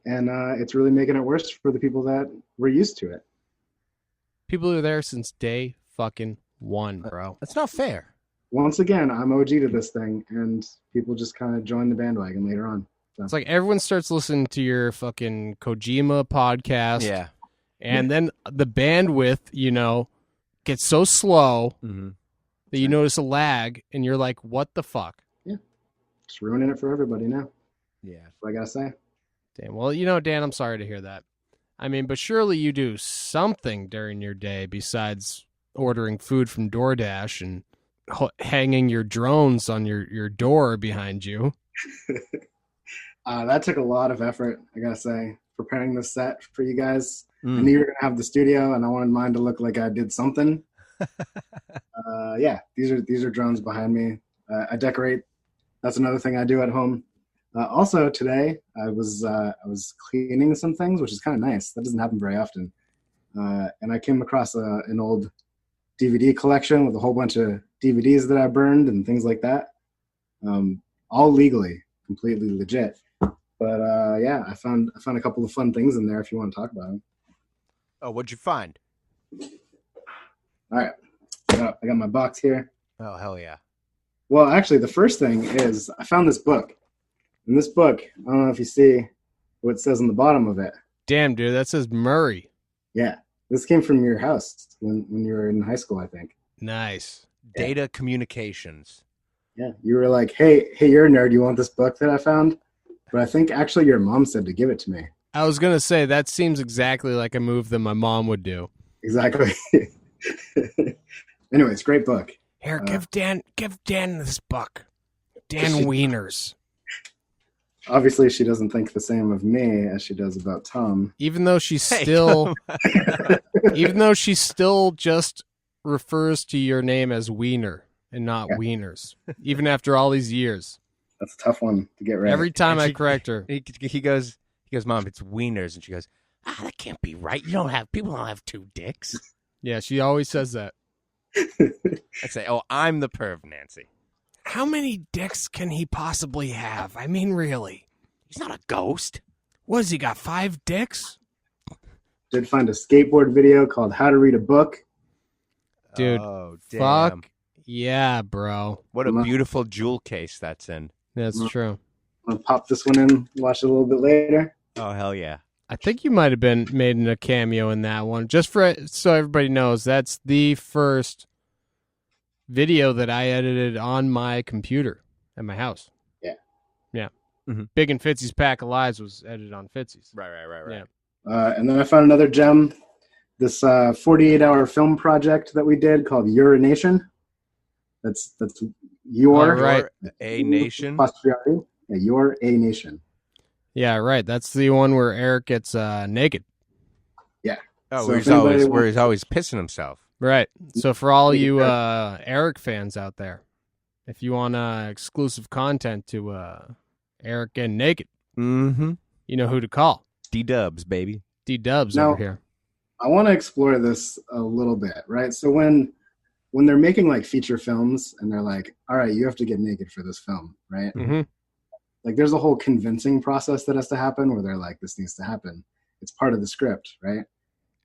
S7: And it's really making it worse for the people that were used to it.
S3: People who are there since day fucking one, bro.
S4: That's not fair.
S7: Once again, I'm OG to this thing, and people just kind of join the bandwagon later on. So.
S3: It's like everyone starts listening to your fucking Kojima podcast.
S4: Yeah.
S3: And then the bandwidth, you know, gets so slow that you notice a lag, and you're like, what the fuck?
S7: Yeah. Just ruining it for everybody now.
S4: Yeah.
S7: That's what I gotta say.
S3: Damn. Well, you know, Dan, I'm sorry to hear that. I mean, but surely you do something during your day besides ordering food from DoorDash and hanging your drones on your door behind you.
S7: That took a lot of effort, I gotta say, preparing this set for you guys. I knew you were gonna have the studio, and I wanted mine to look like I did something. Yeah, these are drones behind me. I decorate. That's another thing I do at home. Also today, I was cleaning some things, which is kind of nice. That doesn't happen very often. And I came across an old DVD collection with a whole bunch of DVDs that I burned and things like that. All legally, completely legit. But yeah, I found a couple of fun things in there if you want to talk about them.
S4: Oh, what'd you find?
S7: All right, I got my box here.
S4: Oh, hell yeah.
S7: Well, actually, the first thing is I found this book. In this book, I don't know if you see what it says on the bottom of it.
S3: Damn, dude, that says Murray.
S7: Yeah, this came from your house when you were in high school, I think.
S3: Nice.
S4: Data communications.
S7: Yeah, you were like, hey, you're a nerd. You want this book that I found? But I think actually your mom said to give it to me.
S3: I was going to say, that seems exactly like a move that my mom would do.
S7: Exactly. Anyways, great book.
S3: Here, give Dan this book. Dan Wieners.
S7: Obviously, she doesn't think the same of me as she does about Tom.
S3: Even though she still just refers to your name as Wiener and not Wieners, even after all these years.
S7: That's a tough one to get right.
S3: Every time I correct her.
S4: He goes, Mom, it's Wieners. And she goes, that can't be right. People don't have two dicks.
S3: Yeah, she always says that.
S4: I say, oh, I'm the perv, Nancy.
S3: How many dicks can he possibly have? I mean, really?
S4: He's not a ghost.
S3: What has he got, 5 dicks?
S7: Did find a skateboard video called How to Read a Book.
S3: Dude,
S4: damn.
S3: fuck yeah, bro.
S4: What a beautiful jewel case that's in.
S3: That's true.
S7: I'm going to pop this one in, watch it a little bit later.
S4: Oh, hell yeah.
S3: I think you might have been made in a cameo in that one. Just so everybody knows, that's the first video that I edited on my computer at my house.
S7: Yeah.
S3: Yeah.
S4: Mm-hmm.
S3: Big and Fitzy's Pack of Lies was edited on Fitzy's.
S4: Right.
S3: Yeah.
S7: And then I found another gem, this 48-hour film project that we did called Urination. That's your
S3: right.
S4: A Nation.
S7: Posterity. Yeah, Your A Nation.
S3: Yeah, right. That's the one where Eric gets naked.
S7: Yeah.
S4: Oh,
S7: So
S4: where he's always pissing himself.
S3: Right. So for all you Eric fans out there, if you want exclusive content to Eric getting naked,
S4: Mm-hmm.
S3: you know who to call.
S4: D-dubs, baby.
S3: D-dubs
S7: Now,
S3: over here.
S7: I want to explore this a little bit, right? So when they're making like feature films and they're like, all right, you have to get naked for this film, right?
S3: Mm-hmm.
S7: Like there's a whole convincing process that has to happen where they're like, this needs to happen. It's part of the script, right?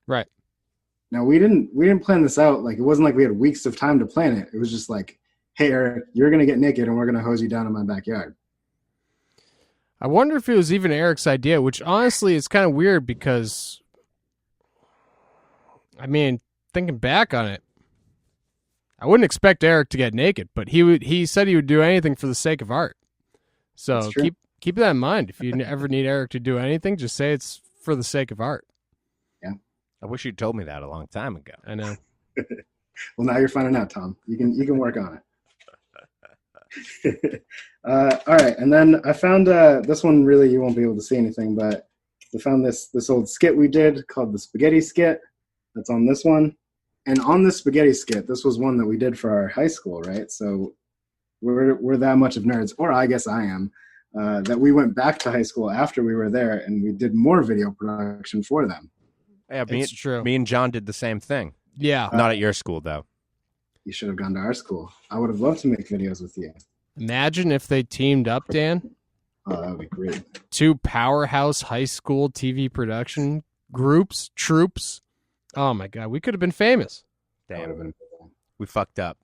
S3: Right.
S7: Now we didn't plan this out. Like it wasn't like we had weeks of time to plan it. It was just like, hey Eric, you're gonna get naked and we're gonna hose you down in my backyard.
S3: I wonder if it was even Eric's idea, which honestly is kind of weird because, I mean, thinking back on it, I wouldn't expect Eric to get naked, but he said he would do anything for the sake of art. So keep that in mind. If you ever need Eric to do anything, just say it's for the sake of art.
S7: Yeah.
S4: I wish you'd told me that a long time ago.
S3: I know.
S7: Well, now you're finding out, Tom. You can work on it. All right, and then I found this one. Really, you won't be able to see anything, but we found this old skit we did called the Spaghetti Skit. That's on this one, and on this Spaghetti Skit, this was one that we did for our high school, right? So we're that much of nerds, or I guess I am, that we went back to high school after we were there, and we did more video production for them.
S4: Yeah,
S3: It's true.
S4: Me and John did the same thing.
S3: Yeah.
S4: Not at your school, though.
S7: You should have gone to our school. I would have loved to make videos with you.
S3: Imagine if they teamed up, Dan.
S7: Oh, that would be great.
S3: 2 powerhouse high school TV production troops. Oh my God, we could have been famous.
S7: That would have
S4: Damn,
S7: been.
S4: we fucked up.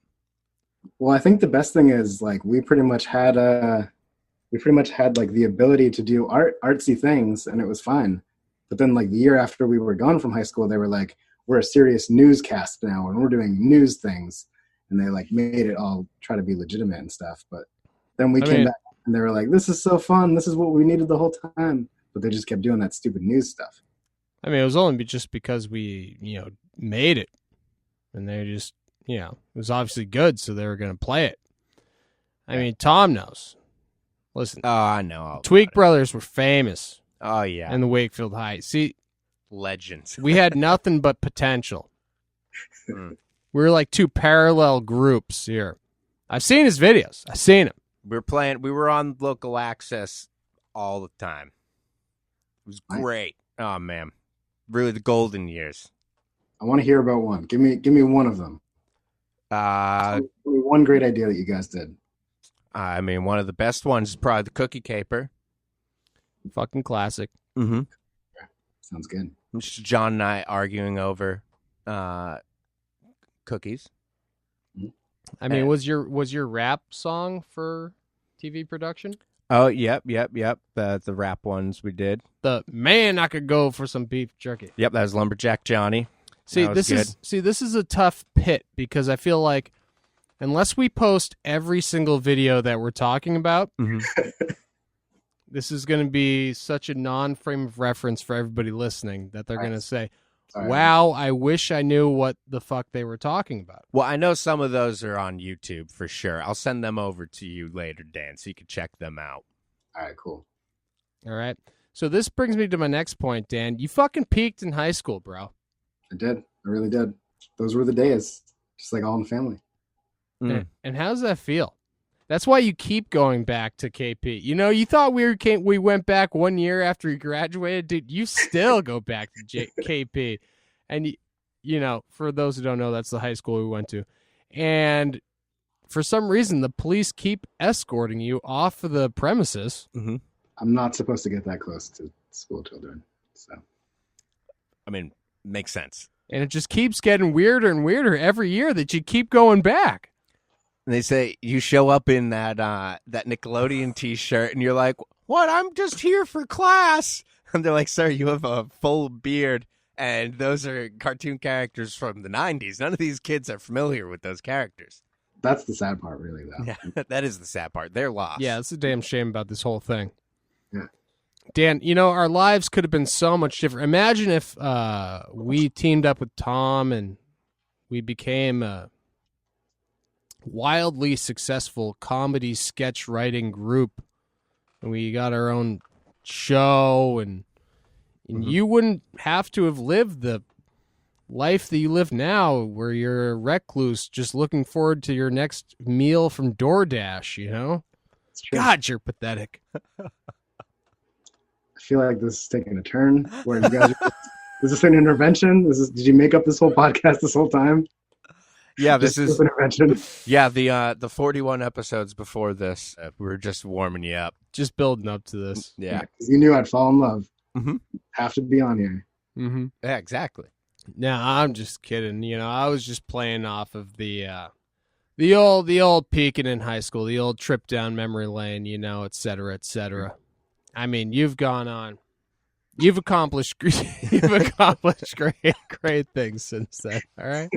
S7: Well, I think the best thing is like we pretty much had like the ability to do artsy things, and it was fine. But then like the year after we were gone from high school, they were like, we're a serious newscast now and we're doing news things. And they like made it all try to be legitimate and stuff. But then we came back and they were like, this is so fun. This is what we needed the whole time. But they just kept doing that stupid news stuff.
S3: I mean, it was only just because we, made it. And they just, it was obviously good, so they were going to play it. I mean, Tom knows. Listen.
S4: Oh, I know.
S3: Tweak Brothers were famous.
S4: Oh, yeah.
S3: In the Wakefield Heights. See,
S4: legends.
S3: We had nothing but potential. We were like two parallel groups here. I've seen his videos. I've seen him.
S4: We were on local access all the time. It was great. Oh, man. Really the golden years.
S7: I want to hear about one. Give me one of them. Give me one great idea that you guys did.
S4: I mean, one of the best ones is probably the cookie caper.
S3: Fucking classic.
S4: Mm-hmm.
S7: Sounds good.
S4: Just John and I arguing over cookies.
S3: I mean, was your rap song for TV production?
S4: Oh, yep. The rap ones we did.
S3: The man, I could go for some beef jerky.
S4: Yep, that was Lumberjack Johnny.
S3: See, this is a tough pit because I feel like unless we post every single video that we're talking about, this is going to be such a non-frame of reference for everybody listening that they're going to say, wow, I wish I knew what the fuck they were talking about.
S4: Well, I know some of those are on YouTube for sure. I'll send them over to you later, Dan, so you can check them out.
S7: All right, cool.
S3: All right. So this brings me to my next point, Dan. You fucking peaked in high school, bro.
S7: I did. I really did. Those were the days, just like All in the Family.
S3: And how does that feel? That's why you keep going back to KP. You thought we went back 1 year after you graduated, dude. You still go back to KP, and for those who don't know, that's the high school we went to. And for some reason, the police keep escorting you off of the premises.
S4: Mm-hmm.
S7: I'm not supposed to get that close to school children, so.
S4: I mean, makes sense.
S3: And it just keeps getting weirder and weirder every year that you keep going back.
S4: And they say you show up in that Nickelodeon T-shirt, and you're like, "What? I'm just here for class." And they're like, "Sir, you have a full beard, and those are cartoon characters from the '90s. None of these kids are familiar with those characters."
S7: That's the sad part, really, though.
S4: Yeah, that is the sad part. They're lost.
S3: Yeah, it's a damn shame about this whole thing.
S7: Yeah.
S3: Dan, our lives could have been so much different. Imagine if we teamed up with Tom and we became a wildly successful comedy sketch writing group, and we got our own show, and you wouldn't have to have lived the life that you live now, where you're a recluse just looking forward to your next meal from DoorDash. God, you're pathetic.
S7: I feel like this is taking a turn where you guys is this an intervention? Did you make up this whole podcast this whole time?
S4: Yeah, this is
S7: an intervention.
S4: Yeah, the 41 episodes before this, we were just warming you up,
S3: just building up to this.
S4: Yeah,
S7: because you knew I'd fall in love.
S4: Mm-hmm.
S7: Have to be on here.
S3: Mm-hmm.
S4: Yeah, exactly.
S3: No, I'm just kidding. I was just playing off of the old peaking in high school, the old trip down memory lane, et cetera, et cetera. I mean, you've gone on. You've accomplished great things since then. All right.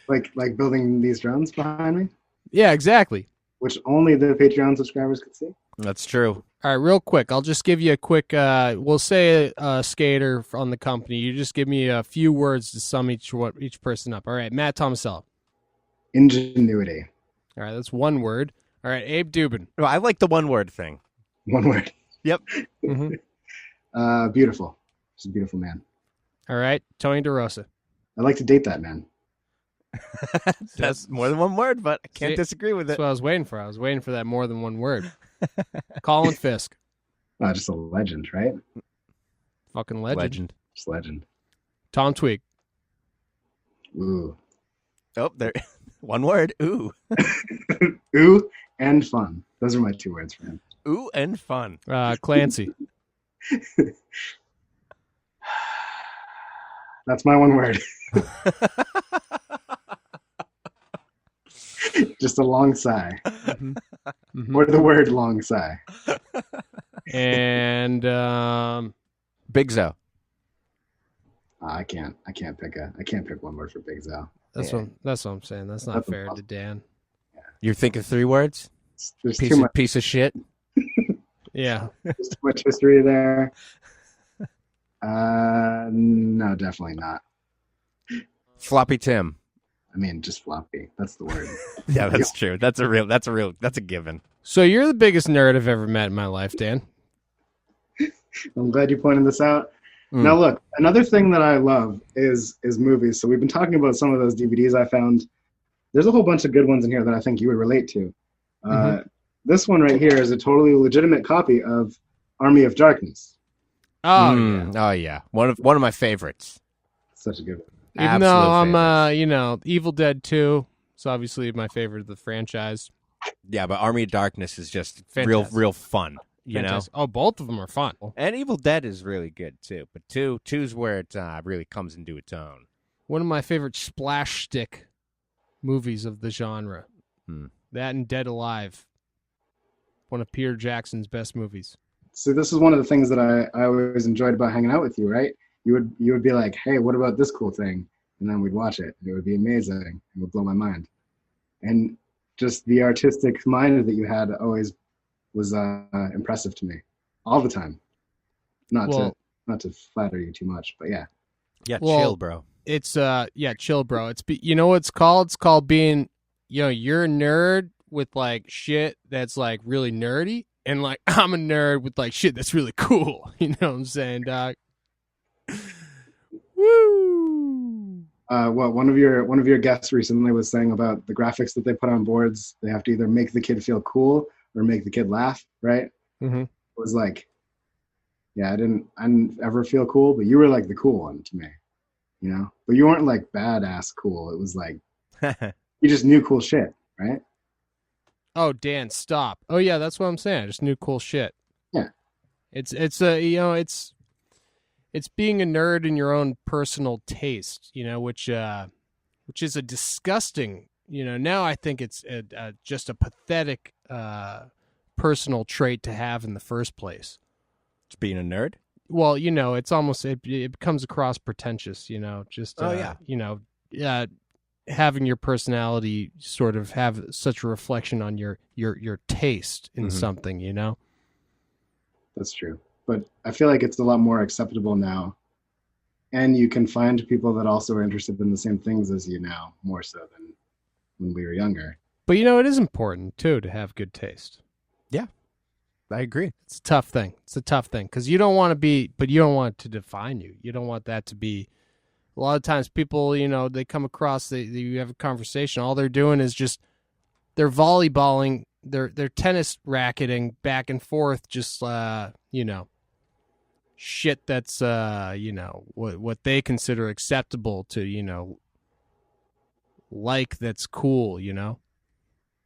S7: Like building these drones behind me?
S3: Yeah, exactly.
S7: Which only the Patreon subscribers could see?
S4: That's true.
S3: All right, real quick. I'll just give you a quick, we'll say a skater on the company. You just give me a few words to sum each person up. All right, Matt Tomasello.
S7: Ingenuity.
S3: All right, that's one word. All right, Abe Dubin.
S4: Oh, I like the one word thing.
S7: One word.
S4: Yep.
S3: Mm-hmm.
S7: Beautiful. Just a beautiful man.
S3: All right, Tony DeRosa.
S7: I'd like to date that man.
S4: That's more than one word, but I can't disagree with it.
S3: That's what I was waiting for. I was waiting for that more than one word. Colin Fisk.
S7: Just a legend, right?
S3: Fucking legend.
S7: Just legend.
S3: Tom Tweak.
S7: Ooh.
S4: Oh, there. One word. Ooh.
S7: Ooh and fun. Those are my 2 words for him.
S4: Ooh and fun.
S3: Clancy.
S7: That's my one word. Just a long sigh.
S3: Mm-hmm. Mm-hmm.
S7: Or the word long sigh.
S3: And
S4: Big Zo.
S7: I can't pick one word for Big Zo.
S3: That's what I'm saying. That's not
S7: That's
S3: fair to
S7: impossible.
S3: Dan.
S4: You're thinking 3 words?
S7: There's too much,
S4: Piece of shit.
S3: Yeah.
S7: there's too much history there. No, definitely not.
S4: Floppy Tim.
S7: I mean, just floppy. That's the word.
S4: Yeah, that's true. That's a given.
S3: So you're the biggest nerd I've ever met in my life, Dan.
S7: I'm glad you pointed this out.
S4: Mm.
S7: Now, look, another thing that I love is movies. So we've been talking about some of those DVDs I found. There's a whole bunch of good ones in here that I think you would relate to. This one right here is a totally legitimate copy of Army of Darkness.
S3: Oh, yeah.
S4: Oh yeah. One of my favorites.
S7: Such a good one.
S3: Even though
S4: Absolute
S3: I'm,
S4: favorites.
S3: Evil Dead 2 is obviously my favorite of the franchise.
S4: Yeah, but Army of Darkness is just
S3: Fantastic.
S4: real fun. You know.
S3: Fantastic. Oh, both of them are fun.
S4: And Evil Dead is really good too. But two's where it really comes into its own.
S3: One of my favorite splash stick movies of the genre. That and Dead Alive. One of Peter Jackson's best movies.
S7: So this is one of the things that I always enjoyed about hanging out with you, right? You would be like, hey, what about this cool thing? And then we'd watch it. It would be amazing. It would blow my mind. And just the artistic mind that you had always was impressive to me all the time. Not to flatter you too much, but yeah.
S4: Yeah,
S3: Well,
S4: chill, bro.
S3: It's chill, bro. You know what it's called? It's called being, you're a nerd with like shit that's like really nerdy, and like I'm a nerd with like shit that's really cool. You know what I'm saying, dog? Woo!
S7: Well, one of your guests recently was saying about the graphics that they put on boards. They have to either make the kid feel cool or make the kid laugh, right?
S3: Mm-hmm.
S7: It was like, yeah, I didn't ever feel cool, but you were like the cool one to me, you know? But you weren't like badass cool. It was like, you just knew cool shit, right?
S3: Oh, Dan, stop. Oh yeah, that's what I'm saying. I just knew cool shit.
S7: Yeah.
S3: It's being a nerd in your own personal taste, which is a disgusting, now I think it's just a pathetic personal trait to have in the first place.
S4: It's being a nerd.
S3: Well, it's almost it comes across pretentious, just having your personality sort of have such a reflection on your taste in something,
S7: That's true. But I feel like it's a lot more acceptable now. And you can find people that also are interested in the same things as you now, more so than when we were younger.
S3: But it is important too to have good taste.
S4: Yeah, I agree.
S3: It's a tough thing. Because you don't want to be, but you don't want it to define you. You don't want that to be. A lot of times people, they come across, you have a conversation, all they're doing is just, they're volleyballing, they're tennis racketing back and forth, just, shit that's, what they consider acceptable to, like that's cool,
S7: I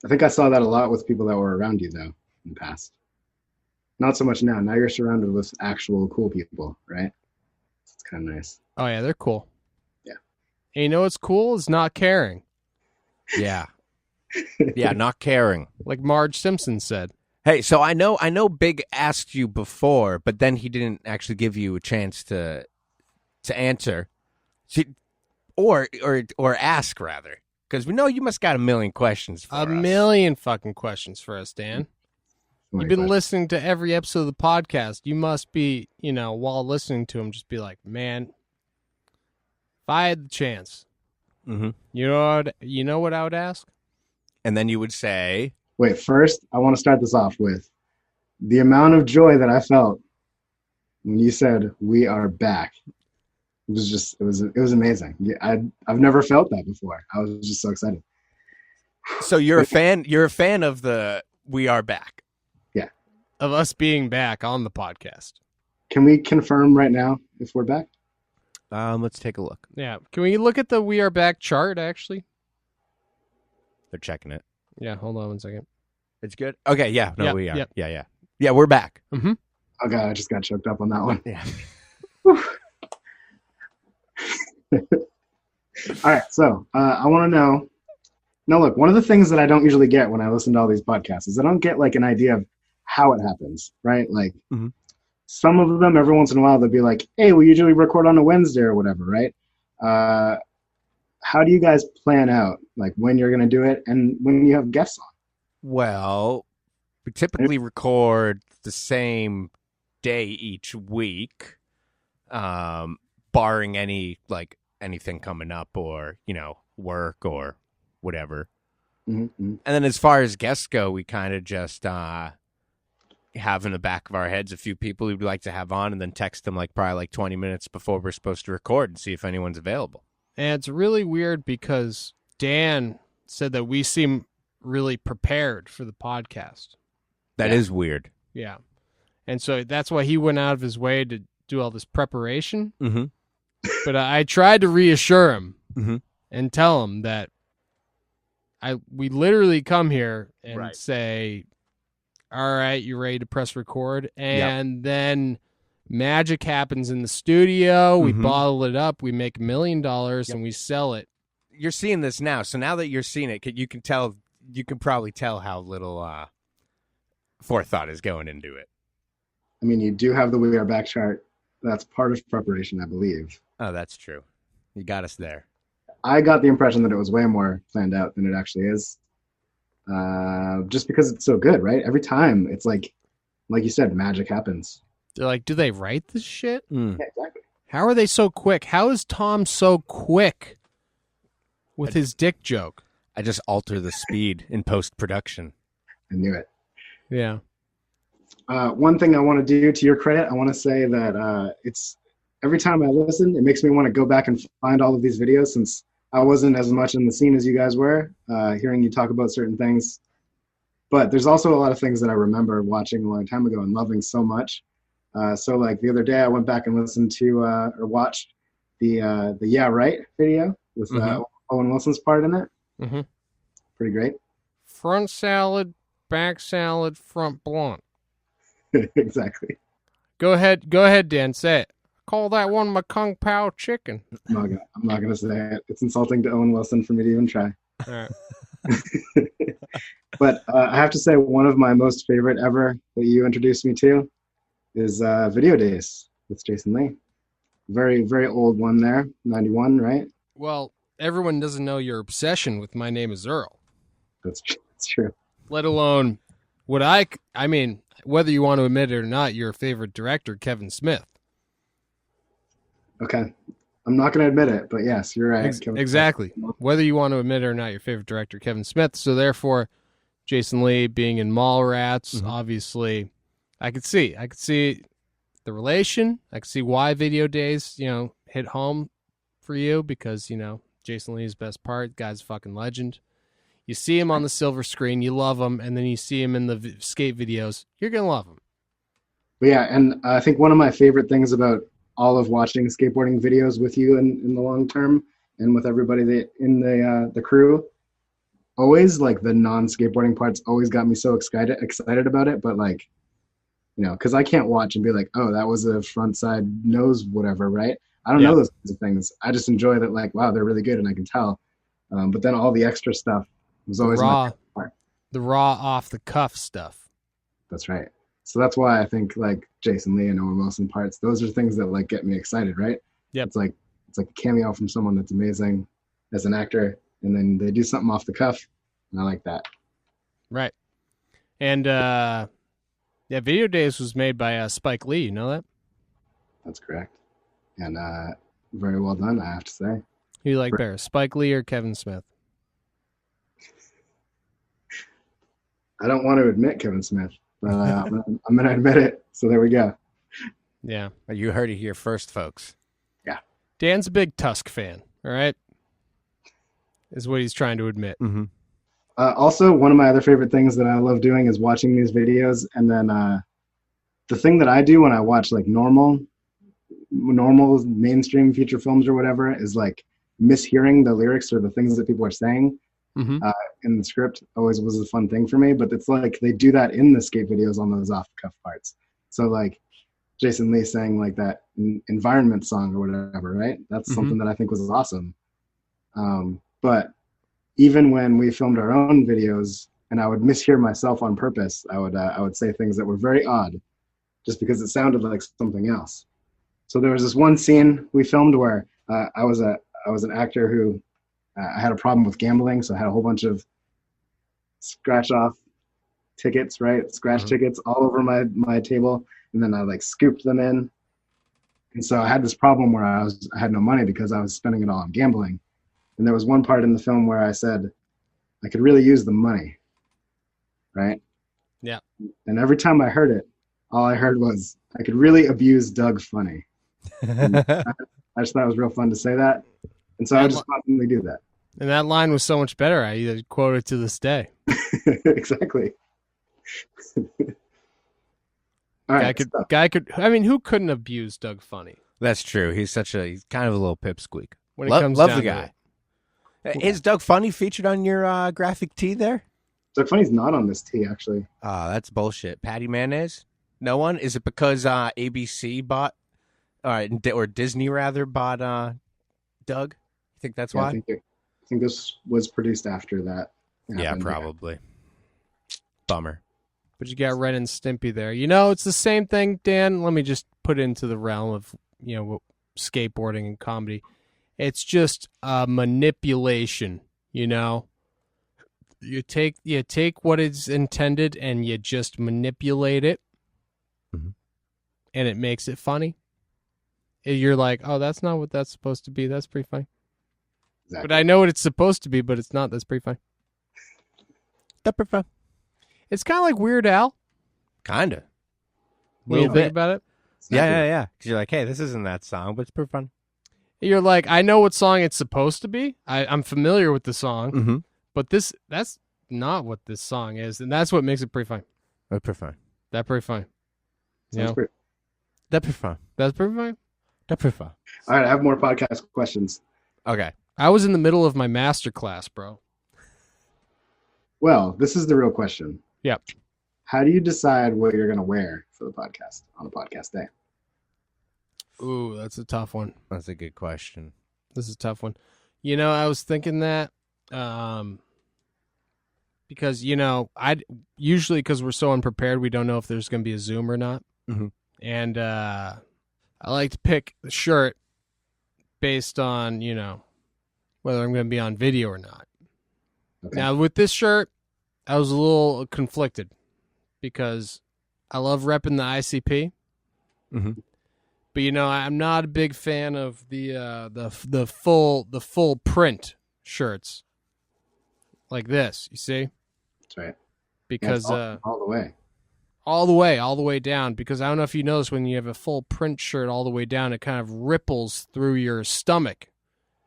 S7: think I saw that a lot with people that were around you, though, in the past. Not so much now. Now you're surrounded with actual cool people, right? It's kind of nice.
S3: Oh, yeah, they're cool.
S7: Yeah.
S3: And you know what's cool is not caring.
S4: Yeah. Yeah, not caring.
S3: Like Marge Simpson said.
S4: Hey, so I know Big asked you before, but then he didn't actually give you a chance to answer. Or ask rather. Because we know you must got a million questions for us.
S3: A million fucking questions for us, Dan. You've been listening to every episode of the podcast. You must be, while listening to him, just be like, man, if I had the chance, you know what I would ask?
S4: And then you would say,
S7: Wait, first, I want to start this off with the amount of joy that I felt when you said we are back. It was amazing. Yeah, I've never felt that before. I was just so excited.
S4: so you're a fan of the We Are Back.
S7: Yeah.
S3: Of us being back on the podcast.
S7: Can we confirm right now if we're back?
S4: Let's take a look.
S3: Yeah. Can we look at the We Are Back chart, actually?
S4: They're checking it.
S3: Yeah, hold on one second.
S4: It's good. Okay, yeah. No,
S3: Yep,
S4: we are.
S3: yep.
S4: Yeah. Yeah, we're back.
S3: Mm-hmm.
S7: Oh god, I just got choked up on that one.
S4: Yeah.
S7: All right, so I want to know. Now, look, one of the things that I don't usually get when I listen to all these podcasts is I don't get like an idea of how it happens, right? Like, some of them, every once in a while, they'll be like, hey, we usually record on a Wednesday or whatever, right? How do you guys plan out, like, when you're going to do it and when you have guests on?
S4: Well, we typically record the same day each week, barring anything coming up or, work or whatever.
S7: Mm-hmm.
S4: And then as far as guests go, we kind of just have in the back of our heads a few people we'd like to have on and then text them probably 20 minutes before we're supposed to record and see if anyone's available.
S3: And it's really weird because Dan said that we seem really prepared for the podcast.
S4: That is weird.
S3: Yeah. And so that's why he went out of his way to do all this preparation.
S4: Mm-hmm.
S3: But I tried to reassure him
S4: Mm-hmm.
S3: and tell him that we literally come here and
S4: Right.
S3: say, all right, you ready to press record? And then magic happens in the studio. We
S4: Mhm.
S3: bottle it up. We make $1 million and we sell it.
S4: You're seeing this now, so now that you're seeing it, you can probably tell how little forethought is going into it.
S7: I mean, you do have the We Are Back chart. That's part of preparation, I believe.
S4: Oh, that's true. You got us there.
S7: I got the impression that it was way more planned out than it actually is. Just because it's so good, right? Every time it's like you said, magic happens.
S3: They're like, do they write this shit?
S4: Mm.
S7: Yeah, exactly.
S3: How are they so quick? How is Tom so quick with his dick joke?
S4: I just alter the speed in post-production.
S7: I knew it.
S3: Yeah.
S7: One thing I want to do to your credit, I want to say that it's every time I listen, it makes me want to go back and find all of these videos since I wasn't as much in the scene as you guys were, hearing you talk about certain things. But there's also a lot of things that I remember watching a long time ago and loving so much. So like the other day, I went back and listened to or watched the Yeah Right video with Owen Wilson's part in it.
S3: Mm-hmm.
S7: Pretty great.
S3: Front salad, back salad, front blunt.
S7: Exactly.
S3: Go ahead, Dan. Say it. Call that one my Kung Pao chicken.
S7: I'm not gonna say it. It's insulting to Owen Wilson for me to even try.
S3: All right.
S7: But I have to say, one of my most favorite ever that you introduced me to is Video Days with Jason Lee. Very, very old one there, 91, right?
S3: Well, everyone doesn't know your obsession with My Name is Earl.
S7: That's true.
S3: Let alone what I mean, whether you want to admit it or not, your favorite director, Kevin Smith.
S7: Okay. I'm not going to admit it, but yes, you're right.
S3: Exactly. Whether you want to admit it or not, your favorite director, Kevin Smith. So therefore, Jason Lee being in Mallrats, obviously, I could see the relation. I could see why Video Days, hit home for you because, Jason Lee's best part, guy's a fucking legend. You see him on the silver screen, you love him, and then you see him in the skate videos, you're going to love him.
S7: But yeah, and I think one of my favorite things about all of watching skateboarding videos with you in the long term and with everybody in the crew, always like the non-skateboarding parts always got me so excited about it. But like, because I can't watch and be like, oh, that was a front side nose, whatever, right? I don't know those kinds of things. I just enjoy that, like, wow, they're really good and I can tell. But then all the extra stuff was always my favorite part.
S3: The raw off the cuff stuff.
S7: That's right. So that's why I think like Jason Lee and Owen Wilson parts, those are things that like get me excited, right?
S3: Yep.
S7: It's like a cameo from someone that's amazing as an actor, and then they do something off the cuff, and I like that.
S3: Right. And Video Days was made by Spike Lee, you know that?
S7: That's correct. And very well done, I have to say.
S3: Who you like better, Spike Lee or Kevin Smith?
S7: I don't want to admit Kevin Smith, but I'm going to admit it. So there we go.
S3: Yeah.
S4: You heard it here first, folks.
S7: Yeah.
S3: Dan's a big Tusk fan, all right? Is what he's trying to admit.
S4: Mm-hmm.
S7: Also, one of my other favorite things that I love doing is watching these videos. And then the thing that I do when I watch like normal mainstream feature films or whatever is like mishearing the lyrics or the things that people are saying. In the script always was a fun thing for me, but it's like they do that in the skate videos on those off the cuff parts. So like Jason Lee saying like that environment song or whatever, right? That's something that I think was awesome. But even when we filmed our own videos and I would mishear myself on purpose, I would say things that were very odd. just because it sounded like something else. So there was this one scene we filmed where I was an actor who I had a problem with gambling, so I had a whole bunch of scratch off tickets, right? Scratch tickets all over my table, and then I like scooped them in. And so I had this problem where I had no money because I was spending it all on gambling. And there was one part in the film where I said I could really use the money, right?
S3: Yeah.
S7: And every time I heard it, all I heard was I could really abuse Doug funny. I just thought it was real fun to say that, and so I would just constantly do that.
S3: And that line was so much better. I quote it to this day.
S7: Exactly. All right,
S3: Guy could. I mean, who couldn't abuse Doug Funny?
S4: That's true. He's kind of a little pipsqueak.
S3: When it comes
S4: love
S3: down
S4: the
S3: to
S4: guy. Is Doug Funny featured on your graphic tee there?
S7: Doug Funny's not on this tee, actually.
S4: Oh, that's bullshit. Patty Mayonnaise? No one? Is it because ABC bought, or Disney rather bought Doug? You think that's why?
S7: I think this was produced after that.
S4: Yeah, probably. Bummer.
S3: But you got Ren and Stimpy there. You know, it's the same thing, Dan. Let me just put it into the realm of, skateboarding and comedy. It's just manipulation, you know? You take what is intended and you just manipulate it, and it makes it funny. You're like, oh, that's not what that's supposed to be. That's pretty funny.
S7: Exactly.
S3: But I know what it's supposed to be, but it's not. That's pretty funny.
S4: That's pretty fun.
S3: It's kind of like Weird Al.
S4: Kind of.
S3: When you think about it.
S4: Yeah. Because you're like, hey, this isn't that song, but it's pretty fun.
S3: You're like, I know what song it's supposed to be. I'm familiar with the song, but that's not what this song is, and that's what makes it pretty fun.
S4: That's pretty fun.
S3: That's pretty fun.
S7: Sounds pretty.
S4: That's pretty fun.
S3: That's pretty fun.
S4: That's pretty fun.
S7: All right, I have more podcast questions.
S4: Okay.
S3: I was in the middle of my master class, bro.
S7: Well, this is the real question.
S3: Yep.
S7: How do you decide what you're going to wear for the podcast on a podcast day?
S3: Ooh, that's a tough one.
S4: That's a good question.
S3: This is a tough one. I was thinking that because, I'd usually, because we're so unprepared, we don't know if there's going to be a Zoom or not. And I like to pick the shirt based on, whether I'm going to be on video or not. Okay. Now, with this shirt, I was a little conflicted because I love repping the ICP. But I'm not a big fan of the full print shirts like this. You see?
S7: That's right.
S3: Because
S7: all the way.
S3: All the way down. Because I don't know if you notice when you have a full print shirt all the way down, it kind of ripples through your stomach,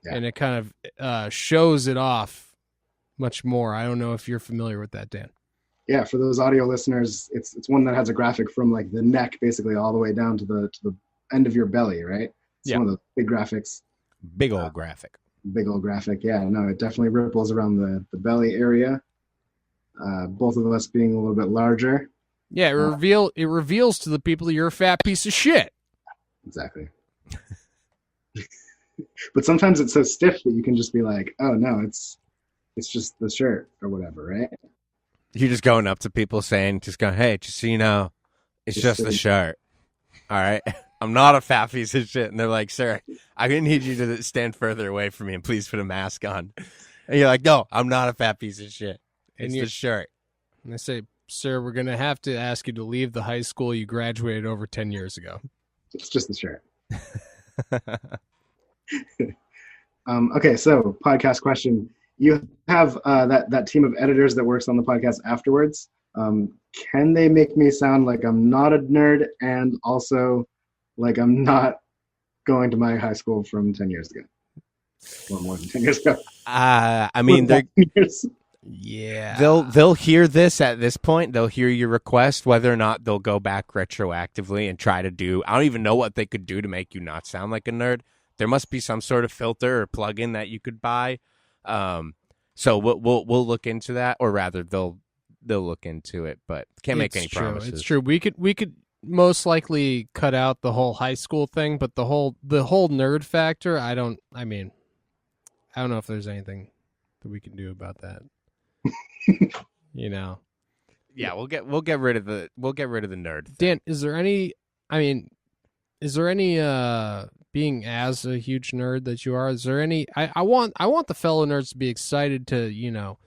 S3: and it kind of shows it off much more. I don't know if you're familiar with that, Dan.
S7: Yeah, for those audio listeners, it's one that has a graphic from like the neck basically all the way down to the end of your belly, right? It's one of the big graphics.
S4: Big old graphic.
S7: Big old graphic. Yeah, no, it definitely ripples around the belly area. Both of us being a little bit larger.
S3: Yeah, it reveals to the people you're a fat piece of shit.
S7: Exactly. But sometimes it's so stiff that you can just be like, oh no, it's just the shirt or whatever, right?
S4: You're just going up to people saying, hey, just so you know, it's just the shirt. All right? I'm not a fat piece of shit. And they're like, sir, I need you to stand further away from me and please put a mask on. And you're like, no, I'm not a fat piece of shit. It's the shirt.
S3: And I say, sir, we're going to have to ask you to leave the high school you graduated over 10 years ago.
S7: It's just the shirt. Okay, so podcast question. You have that team of editors that works on the podcast afterwards. Can they make me sound like I'm not a nerd and also like I'm not going to my high school from 10 years ago? Or more than 10 years ago.
S4: I mean, they'll hear this at this point. They'll hear your request. Whether or not they'll go back retroactively and try to do, I don't even know what they could do to make you not sound like a nerd. There must be some sort of filter or plugin that you could buy. So we'll look into that, or rather they'll look into it, but can't make any promises.
S3: It's true. We could most likely cut out the whole high school thing, but the whole nerd factor, I don't know if there's anything that we can do about that.
S4: Yeah, we'll get rid of the nerd thing.
S3: Dan, is there any being as a huge nerd that you are, is there any I want the fellow nerds to be excited to,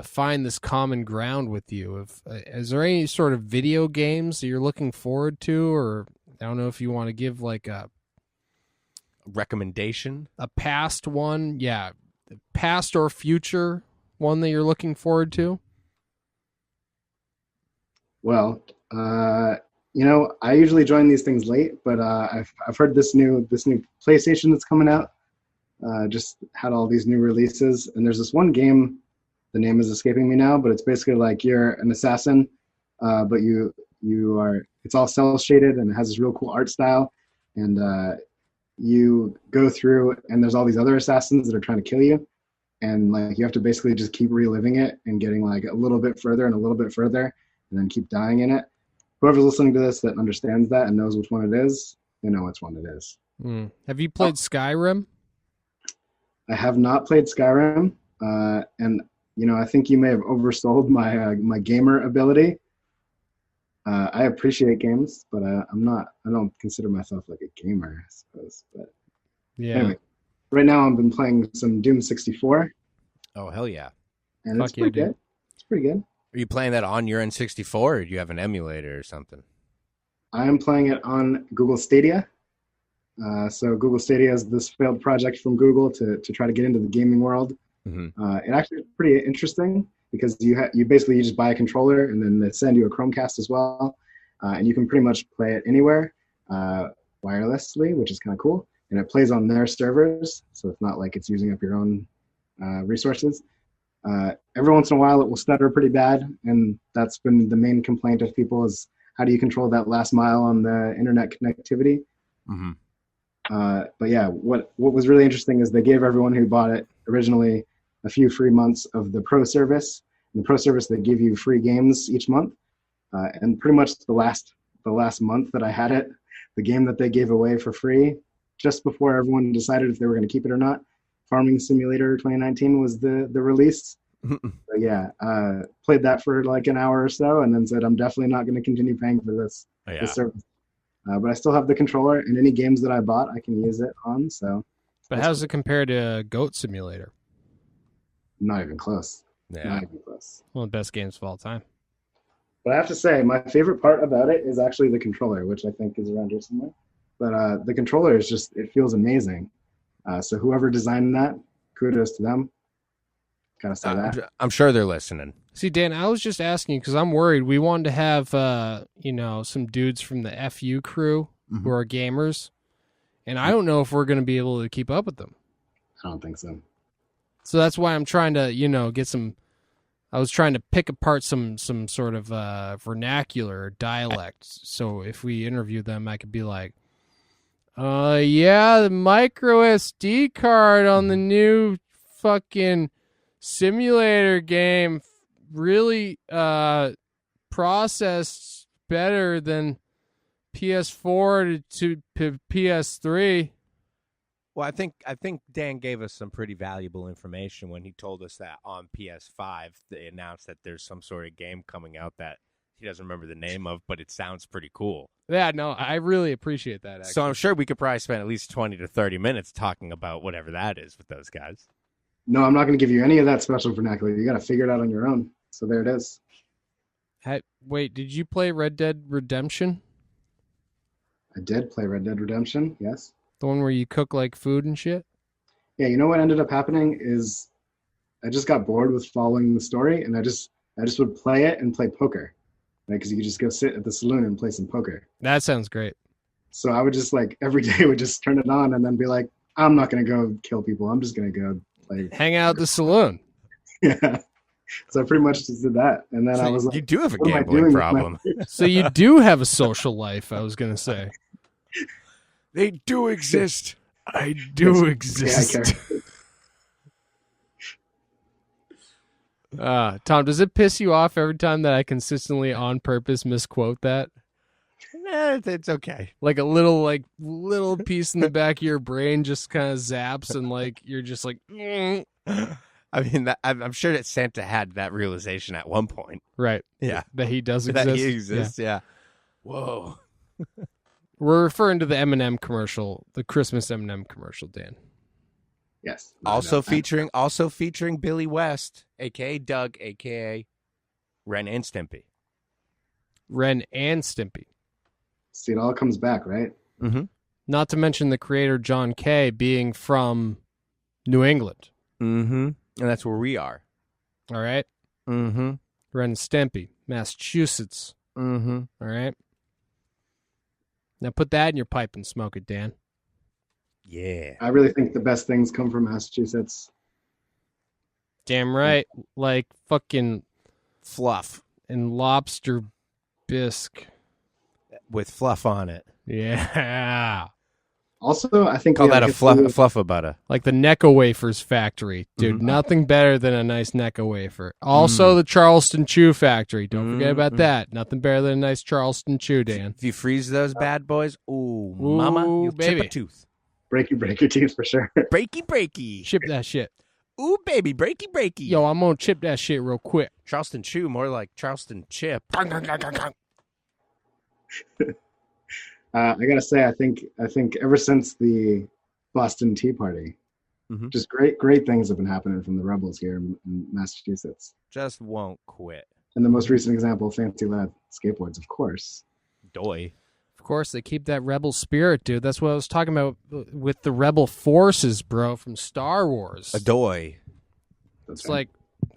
S3: find this common ground with you. Is there any sort of video games that you're looking forward to, or I don't know if you want to give like a
S4: recommendation,
S3: a past one, past or future one that you're looking forward to?
S7: Well, I usually join these things late, but I've heard this new PlayStation that's coming out. Just had all these new releases, and there's this one game. The name is escaping me now, but it's basically like you're an assassin, but it's all cel shaded and it has this real cool art style, and you go through and there's all these other assassins that are trying to kill you, and like you have to basically just keep reliving it and getting like a little bit further and a little bit further, and then keep dying in it. Whoever's listening to this that understands that and knows which one it is, they know which one it is.
S3: Have you played Skyrim?
S7: I have not played Skyrim, and I think you may have oversold my gamer ability. I appreciate games, but I don't consider myself like a gamer, I suppose. But anyway, right now I've been playing some Doom 64.
S4: Oh, hell yeah.
S7: And it's pretty good. It's pretty good.
S4: Are you playing that on your N64, or do you have an emulator or something?
S7: I am playing it on Google Stadia. So Google Stadia is this failed project from Google to try to get into the gaming world.
S4: Mm-hmm.
S7: It actually is pretty interesting because you basically just buy a controller and then they send you a Chromecast as well, and you can pretty much play it anywhere wirelessly, which is kind of cool. And it plays on their servers, so it's not like it's using up your own resources. Every once in a while, it will stutter pretty bad, and that's been the main complaint of people is how do you control that last mile on the internet connectivity?
S4: Mm-hmm.
S7: But yeah, what was really interesting is they gave everyone who bought it originally a few free months of the Pro service. In the Pro service, they give you free games each month, and pretty much the last month that I had it, the game that they gave away for free, just before everyone decided if they were going to keep it or not, Farming Simulator 2019 was the release. But yeah, played that for like an hour or so, and then said I'm definitely not going to continue paying for this service. But I still have the controller, and any games that I bought, I can use it on. So,
S3: but how's it compared to Goat Simulator?
S7: Not even close.
S4: Yeah.
S7: Not even close.
S3: One of the best games of all time.
S7: But I have to say, my favorite part about it is actually the controller, which I think is around here somewhere. But the controller is just, it feels amazing. So whoever designed that, kudos to them. Gotta say that.
S4: I'm sure they're listening.
S3: See, Dan, I was just asking you because I'm worried. We wanted to have, some dudes from the FU crew who are gamers, and I don't know if we're going to be able to keep up with them.
S7: I don't think so.
S3: So that's why I'm trying to, get some. I was trying to pick apart some sort of vernacular or dialect. So if we interview them, I could be like, the micro SD card on the new fucking simulator game really processed better than PS4 to PS3.
S4: Well, I think Dan gave us some pretty valuable information when he told us that on PS5 they announced that there's some sort of game coming out that he doesn't remember the name of, but it sounds pretty cool.
S3: Yeah, no, I really appreciate that. Actually.
S4: So I'm sure we could probably spend at least 20 to 30 minutes talking about whatever that is with those guys.
S7: No, I'm not going to give you any of that special vernacular. You got to figure it out on your own. So there it is.
S3: Wait, did you play Red Dead Redemption?
S7: I did play Red Dead Redemption, yes.
S3: The one where you cook like food and shit?
S7: Yeah, you know what ended up happening is I just got bored with following the story, and I just would play it and play poker. Because you could just go sit at the saloon and play some poker.
S3: That sounds great. So
S7: I would just every day would just turn it on and then be like, I'm not going to go kill people. I'm just going to go play.
S3: Hang out at the saloon.
S7: Yeah. So I pretty much just did that. And then I was like,
S4: you do have a
S7: what am I
S4: gambling
S7: doing
S4: problem.
S3: So you do have a social life, I was going to say.
S4: They do exist.
S3: I do exist.
S7: Yeah, I care.
S3: Tom, does it piss you off every time that I consistently on purpose misquote that?
S4: It's okay.
S3: Like a little piece in the back of your brain just kind of zaps and you're just like,
S4: I mean, I'm sure that Santa had that realization at one point.
S3: Right.
S4: Yeah.
S3: That he does exist.
S4: That he exists, yeah. Whoa.
S3: We're referring to the M&M commercial, the Christmas M&M commercial, Dan.
S7: Yes.
S4: Also featuring Billy West, a.k.a. Doug, a.k.a. Ren and Stimpy.
S3: Ren and Stimpy.
S7: See, it all comes back, right?
S4: Mm-hmm.
S3: Not to mention the creator, John Kay, being from New England.
S4: Mm-hmm. And that's where we are.
S3: All right?
S4: Mm-hmm.
S3: Ren and Stimpy, Massachusetts.
S4: Mm-hmm.
S3: All right? Now put that in your pipe and smoke it, Dan.
S4: Yeah.
S7: I really think the best things come from Massachusetts.
S3: Damn right. Like fucking
S4: Fluff.
S3: and lobster bisque.
S4: With fluff on it.
S3: Yeah.
S7: Also, I think
S4: Call
S7: we have
S4: that a
S7: history with-
S4: fluffa butter.
S3: Like the Necco Wafers factory. Dude, nothing better than a nice Necco wafer. Also the Charleston Chew factory. Don't forget about that. Nothing better than a nice Charleston Chew, Dan.
S4: If you freeze those bad boys, ooh, mama, you chip
S3: baby.
S4: a tooth.
S7: break your teeth for sure.
S4: Breaky.
S3: Chip that shit.
S4: Ooh, baby, breaky.
S3: Yo, I'm gonna chip that shit real quick.
S4: Charleston Chew, more like Charleston Chip.
S7: I gotta say, I think ever since the Boston Tea Party, just great things have been happening from the rebels here in Massachusetts.
S4: Just won't quit.
S7: And the most recent example, Fancy Lad skateboards, of course.
S4: Doy.
S3: Of course, they keep that rebel spirit, dude. That's what I was talking about with the rebel forces, bro, from Star Wars.
S4: Adoy.
S7: That's
S3: It's
S7: right.
S3: like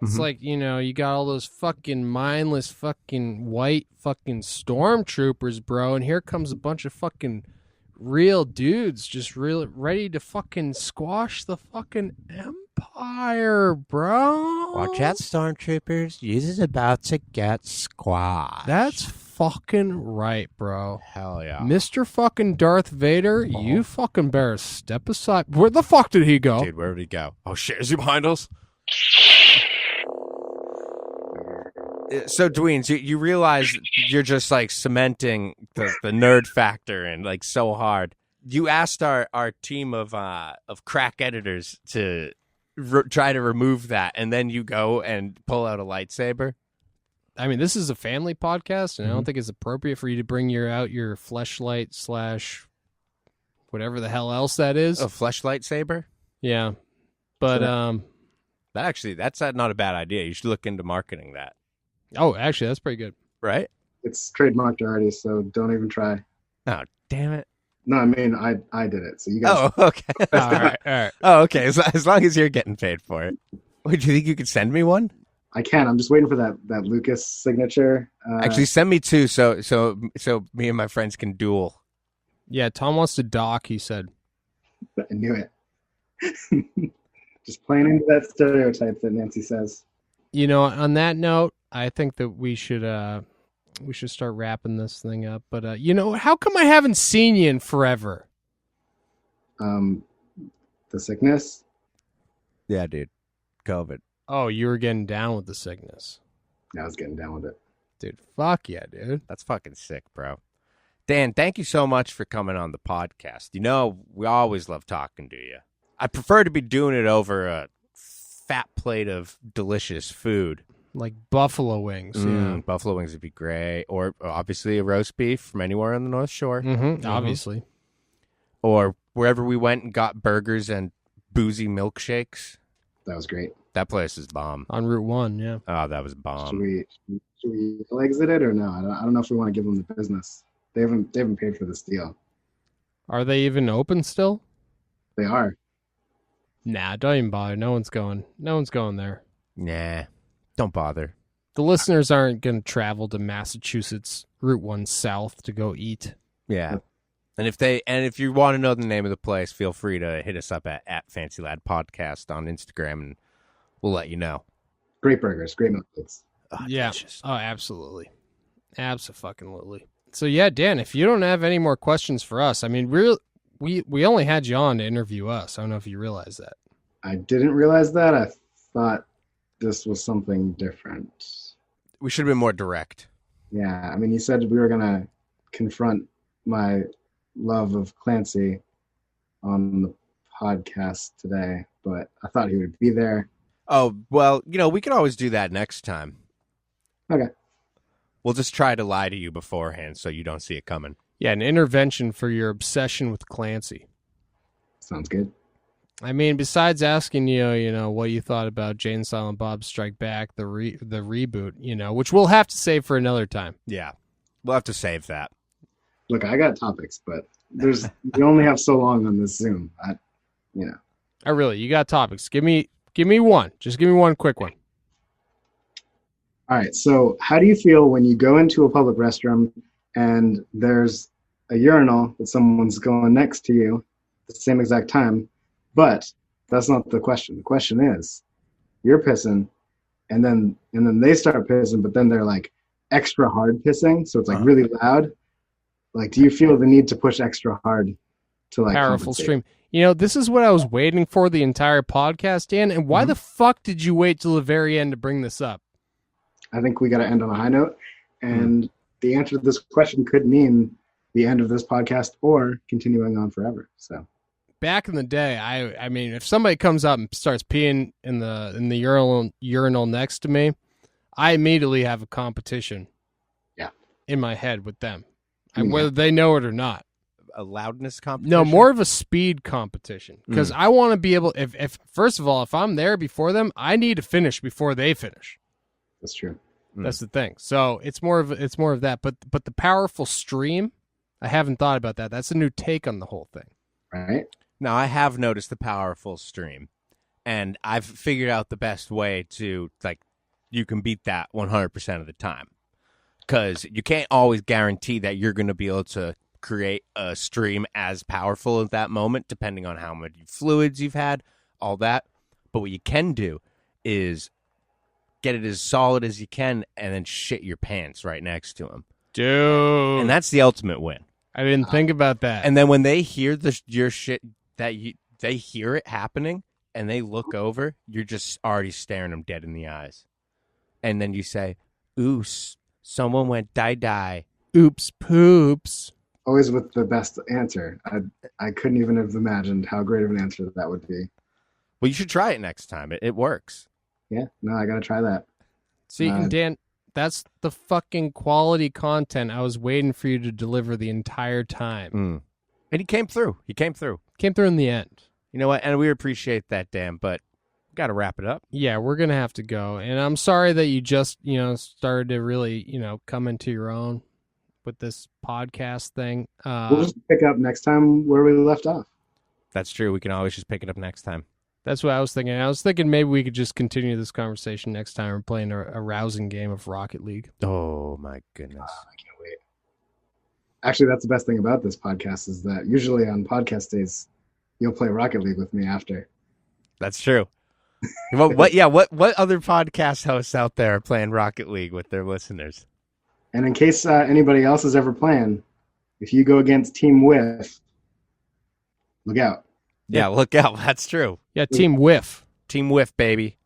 S3: it's like, you know, you got all those fucking mindless fucking white fucking stormtroopers, bro, and here comes a bunch of fucking real dudes just really ready to fucking squash the fucking empire, bro.
S5: Watch out, stormtroopers. You's about to get squashed.
S3: That's fucking right, bro.
S4: Hell yeah.
S3: Mr. fucking Darth Vader, you fucking better step aside. Where the fuck did he go?
S4: Dude, where did he go? Oh, shit. Is he behind us? So, Dwiens, you realize you're just, like, cementing the nerd factor and, like, so hard. You asked our team of crack editors to try to remove that, and then you go and pull out a lightsaber.
S3: I mean, this is a family podcast, and I don't think it's appropriate for you to bring out your fleshlight / whatever the hell else that is.
S4: A flesh lightsaber?
S3: Yeah. But,
S4: That's not a bad idea. You should look into marketing that.
S3: oh, actually, that's pretty good.
S4: Right?
S7: It's trademarked already, so don't even try.
S4: Oh, damn it.
S7: No, I mean I did it, so you guys.
S4: Oh, okay.
S3: All right.
S4: Oh, okay. As long as you're getting paid for it. Would you think you could send me one?
S7: I can. I'm just waiting for that Lucas signature.
S4: Actually, send me two so me and my friends can duel.
S3: Yeah, Tom wants to dock, he said.
S7: I knew it. Just playing into that stereotype that Nancy says.
S3: You know, on that note, I think that we should start wrapping this thing up. But you know, how come I haven't seen you in forever?
S7: The sickness.
S4: Yeah, dude. COVID.
S3: Oh, you were getting down with the sickness.
S7: I was getting down with it.
S3: Dude, fuck yeah, dude.
S4: That's fucking sick, bro. Dan, thank you so much for coming on the podcast. You know, we always love talking to you. I prefer to be doing it over a fat plate of delicious food.
S3: Like buffalo wings. Yeah.
S4: Buffalo wings would be great. Or obviously a roast beef from anywhere on the North Shore.
S3: Obviously.
S4: Or wherever we went and got burgers and boozy milkshakes.
S7: That was great.
S4: That place is bomb.
S3: On Route 1, yeah.
S4: Oh, that was
S7: Should
S4: bomb.
S7: we exit it or no? I don't know if we want to give them the business. They haven't paid for this deal.
S3: Are they even open still?
S7: They are.
S3: Nah, don't even bother. No one's going there.
S4: Nah, don't bother.
S3: The listeners aren't going to travel to Massachusetts Route 1 South to go eat.
S4: Yeah. And if you want to know the name of the place, feel free to hit us up at Fancy Lad Podcast on Instagram, and we'll let you know.
S7: Great burgers, great milkshakes.
S4: Oh,
S3: Yeah.
S4: delicious.
S3: Oh, absolutely. Abso-fucking-lutely. So yeah, Dan, if you don't have any more questions for us, I mean, we only had you on to interview us. I don't know if you realize that.
S7: I didn't realize that. I thought this was something different.
S4: We should have been more direct.
S7: Yeah, I mean, you said we were gonna confront my love of Clancy on the podcast today, but I thought he would be there.
S4: Oh, well, we could always do that next time.
S7: Okay.
S4: We'll just try to lie to you beforehand so you don't see it coming.
S3: Yeah, an intervention for your obsession with Clancy.
S7: Sounds good.
S3: I mean, besides asking you, what you thought about Jay and Silent Bob Strike Back, the reboot, which we'll have to save for another time.
S4: Yeah, we'll have to save that.
S7: Look, I got topics, but you only have so long on this Zoom.
S3: You got topics. Give me one. Just give me one quick one.
S7: All right. So how do you feel when you go into a public restroom and there's a urinal that someone's going next to you at the same exact time? But that's not the question. The question is, you're pissing, and then they start pissing, but then they're like extra hard pissing, so it's like really loud. Like, do you feel the need to push extra hard to like
S3: powerful
S7: compensate?
S3: stream? This is what I was waiting for the entire podcast, Dan. And why the fuck did you wait till the very end to bring this up?
S7: I think we got to end on a high note, and the answer to this question could mean the end of this podcast or continuing on forever. So.
S3: Back in the day, I mean, if somebody comes up and starts peeing in the urinal next to me, I immediately have a competition.
S7: Yeah.
S3: In my head with them, and whether they know it or not.
S4: A loudness competition?
S3: No, more of a speed competition, because I want to be able. If first of all, if I'm there before them, I need to finish before they finish.
S7: That's true.
S3: That's the thing. So it's more of that. But the powerful stream, I haven't thought about that. That's a new take on the whole thing.
S7: Right.
S4: Now, I have noticed the powerful stream, and I've figured out the best way to, you can beat that 100% of the time. Because you can't always guarantee that you're going to be able to create a stream as powerful at that moment, depending on how much fluids you've had, all that. But what you can do is get it as solid as you can and then shit your pants right next to them.
S3: Dude.
S4: And that's the ultimate win.
S3: I didn't think about that.
S4: And then when they hear your shit, they hear it happening and they look over, you're just already staring them dead in the eyes. And then you say, "Ooh, someone went die.
S3: Oops, poops."
S7: Always with the best answer. I couldn't even have imagined how great of an answer that would be.
S4: Well, you should try it next time. It works.
S7: Yeah, no, I got to try that.
S3: See, Dan, that's the fucking quality content I was waiting for you to deliver the entire time.
S4: And he came through. Came through
S3: in the end.
S4: You know what? And we appreciate that, Dan, but we got to wrap it up.
S3: Yeah, we're going to have to go. And I'm sorry that you just, started to really, come into your own with this podcast thing.
S7: We'll just pick up next time where we left off.
S4: That's true. We can always just pick it up next time.
S3: That's what I was thinking. I was thinking maybe we could just continue this conversation next time. We're playing a rousing game of Rocket League.
S4: Oh, my goodness.
S7: I can't wait. Actually, that's the best thing about this podcast is that usually on podcast days, you'll play Rocket League with me after.
S4: That's true. What other podcast hosts out there are playing Rocket League with their listeners?
S7: And in case anybody else is ever playing, if you go against Team Whiff, look out.
S4: Yeah, look out. That's true.
S3: Yeah, Team Whiff.
S4: Team Whiff, baby.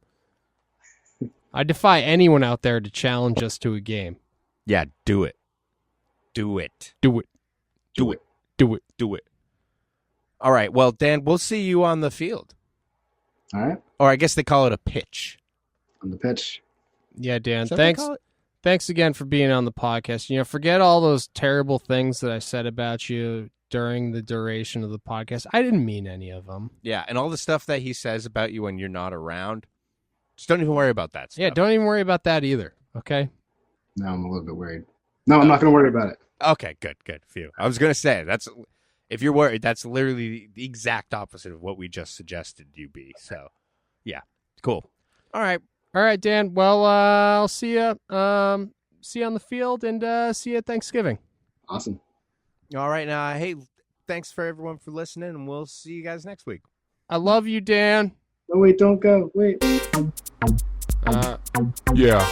S3: I defy anyone out there to challenge us to a game.
S4: Yeah, do it. Do it.
S3: Do it.
S4: Do it.
S3: Do it.
S4: Do it. All right. Well, Dan, we'll see you on the field.
S7: All right.
S4: Or I guess they call it a pitch.
S7: On the pitch.
S3: Yeah, Dan.
S4: Is that what they call it?
S3: Thanks again for being on the podcast. Forget all those terrible things that I said about you during the duration of the podcast. I didn't mean any of them.
S4: Yeah, and all the stuff that he says about you when you're not around, just don't even worry about that stuff.
S3: Yeah, don't even worry about that either, okay?
S7: No, I'm a little bit worried. No, I'm not going to worry about it.
S4: Okay, good. Phew. I was going to say, if you're worried, that's literally the exact opposite of what we just suggested you be. So, yeah, cool. All right,
S3: Dan. Well, I'll see you. See you on the field, and see you at Thanksgiving.
S7: Awesome.
S4: All right, now, hey, thanks for everyone for listening, and we'll see you guys next week.
S3: I love you, Dan.
S7: No, wait, don't go. Wait.
S2: Yeah.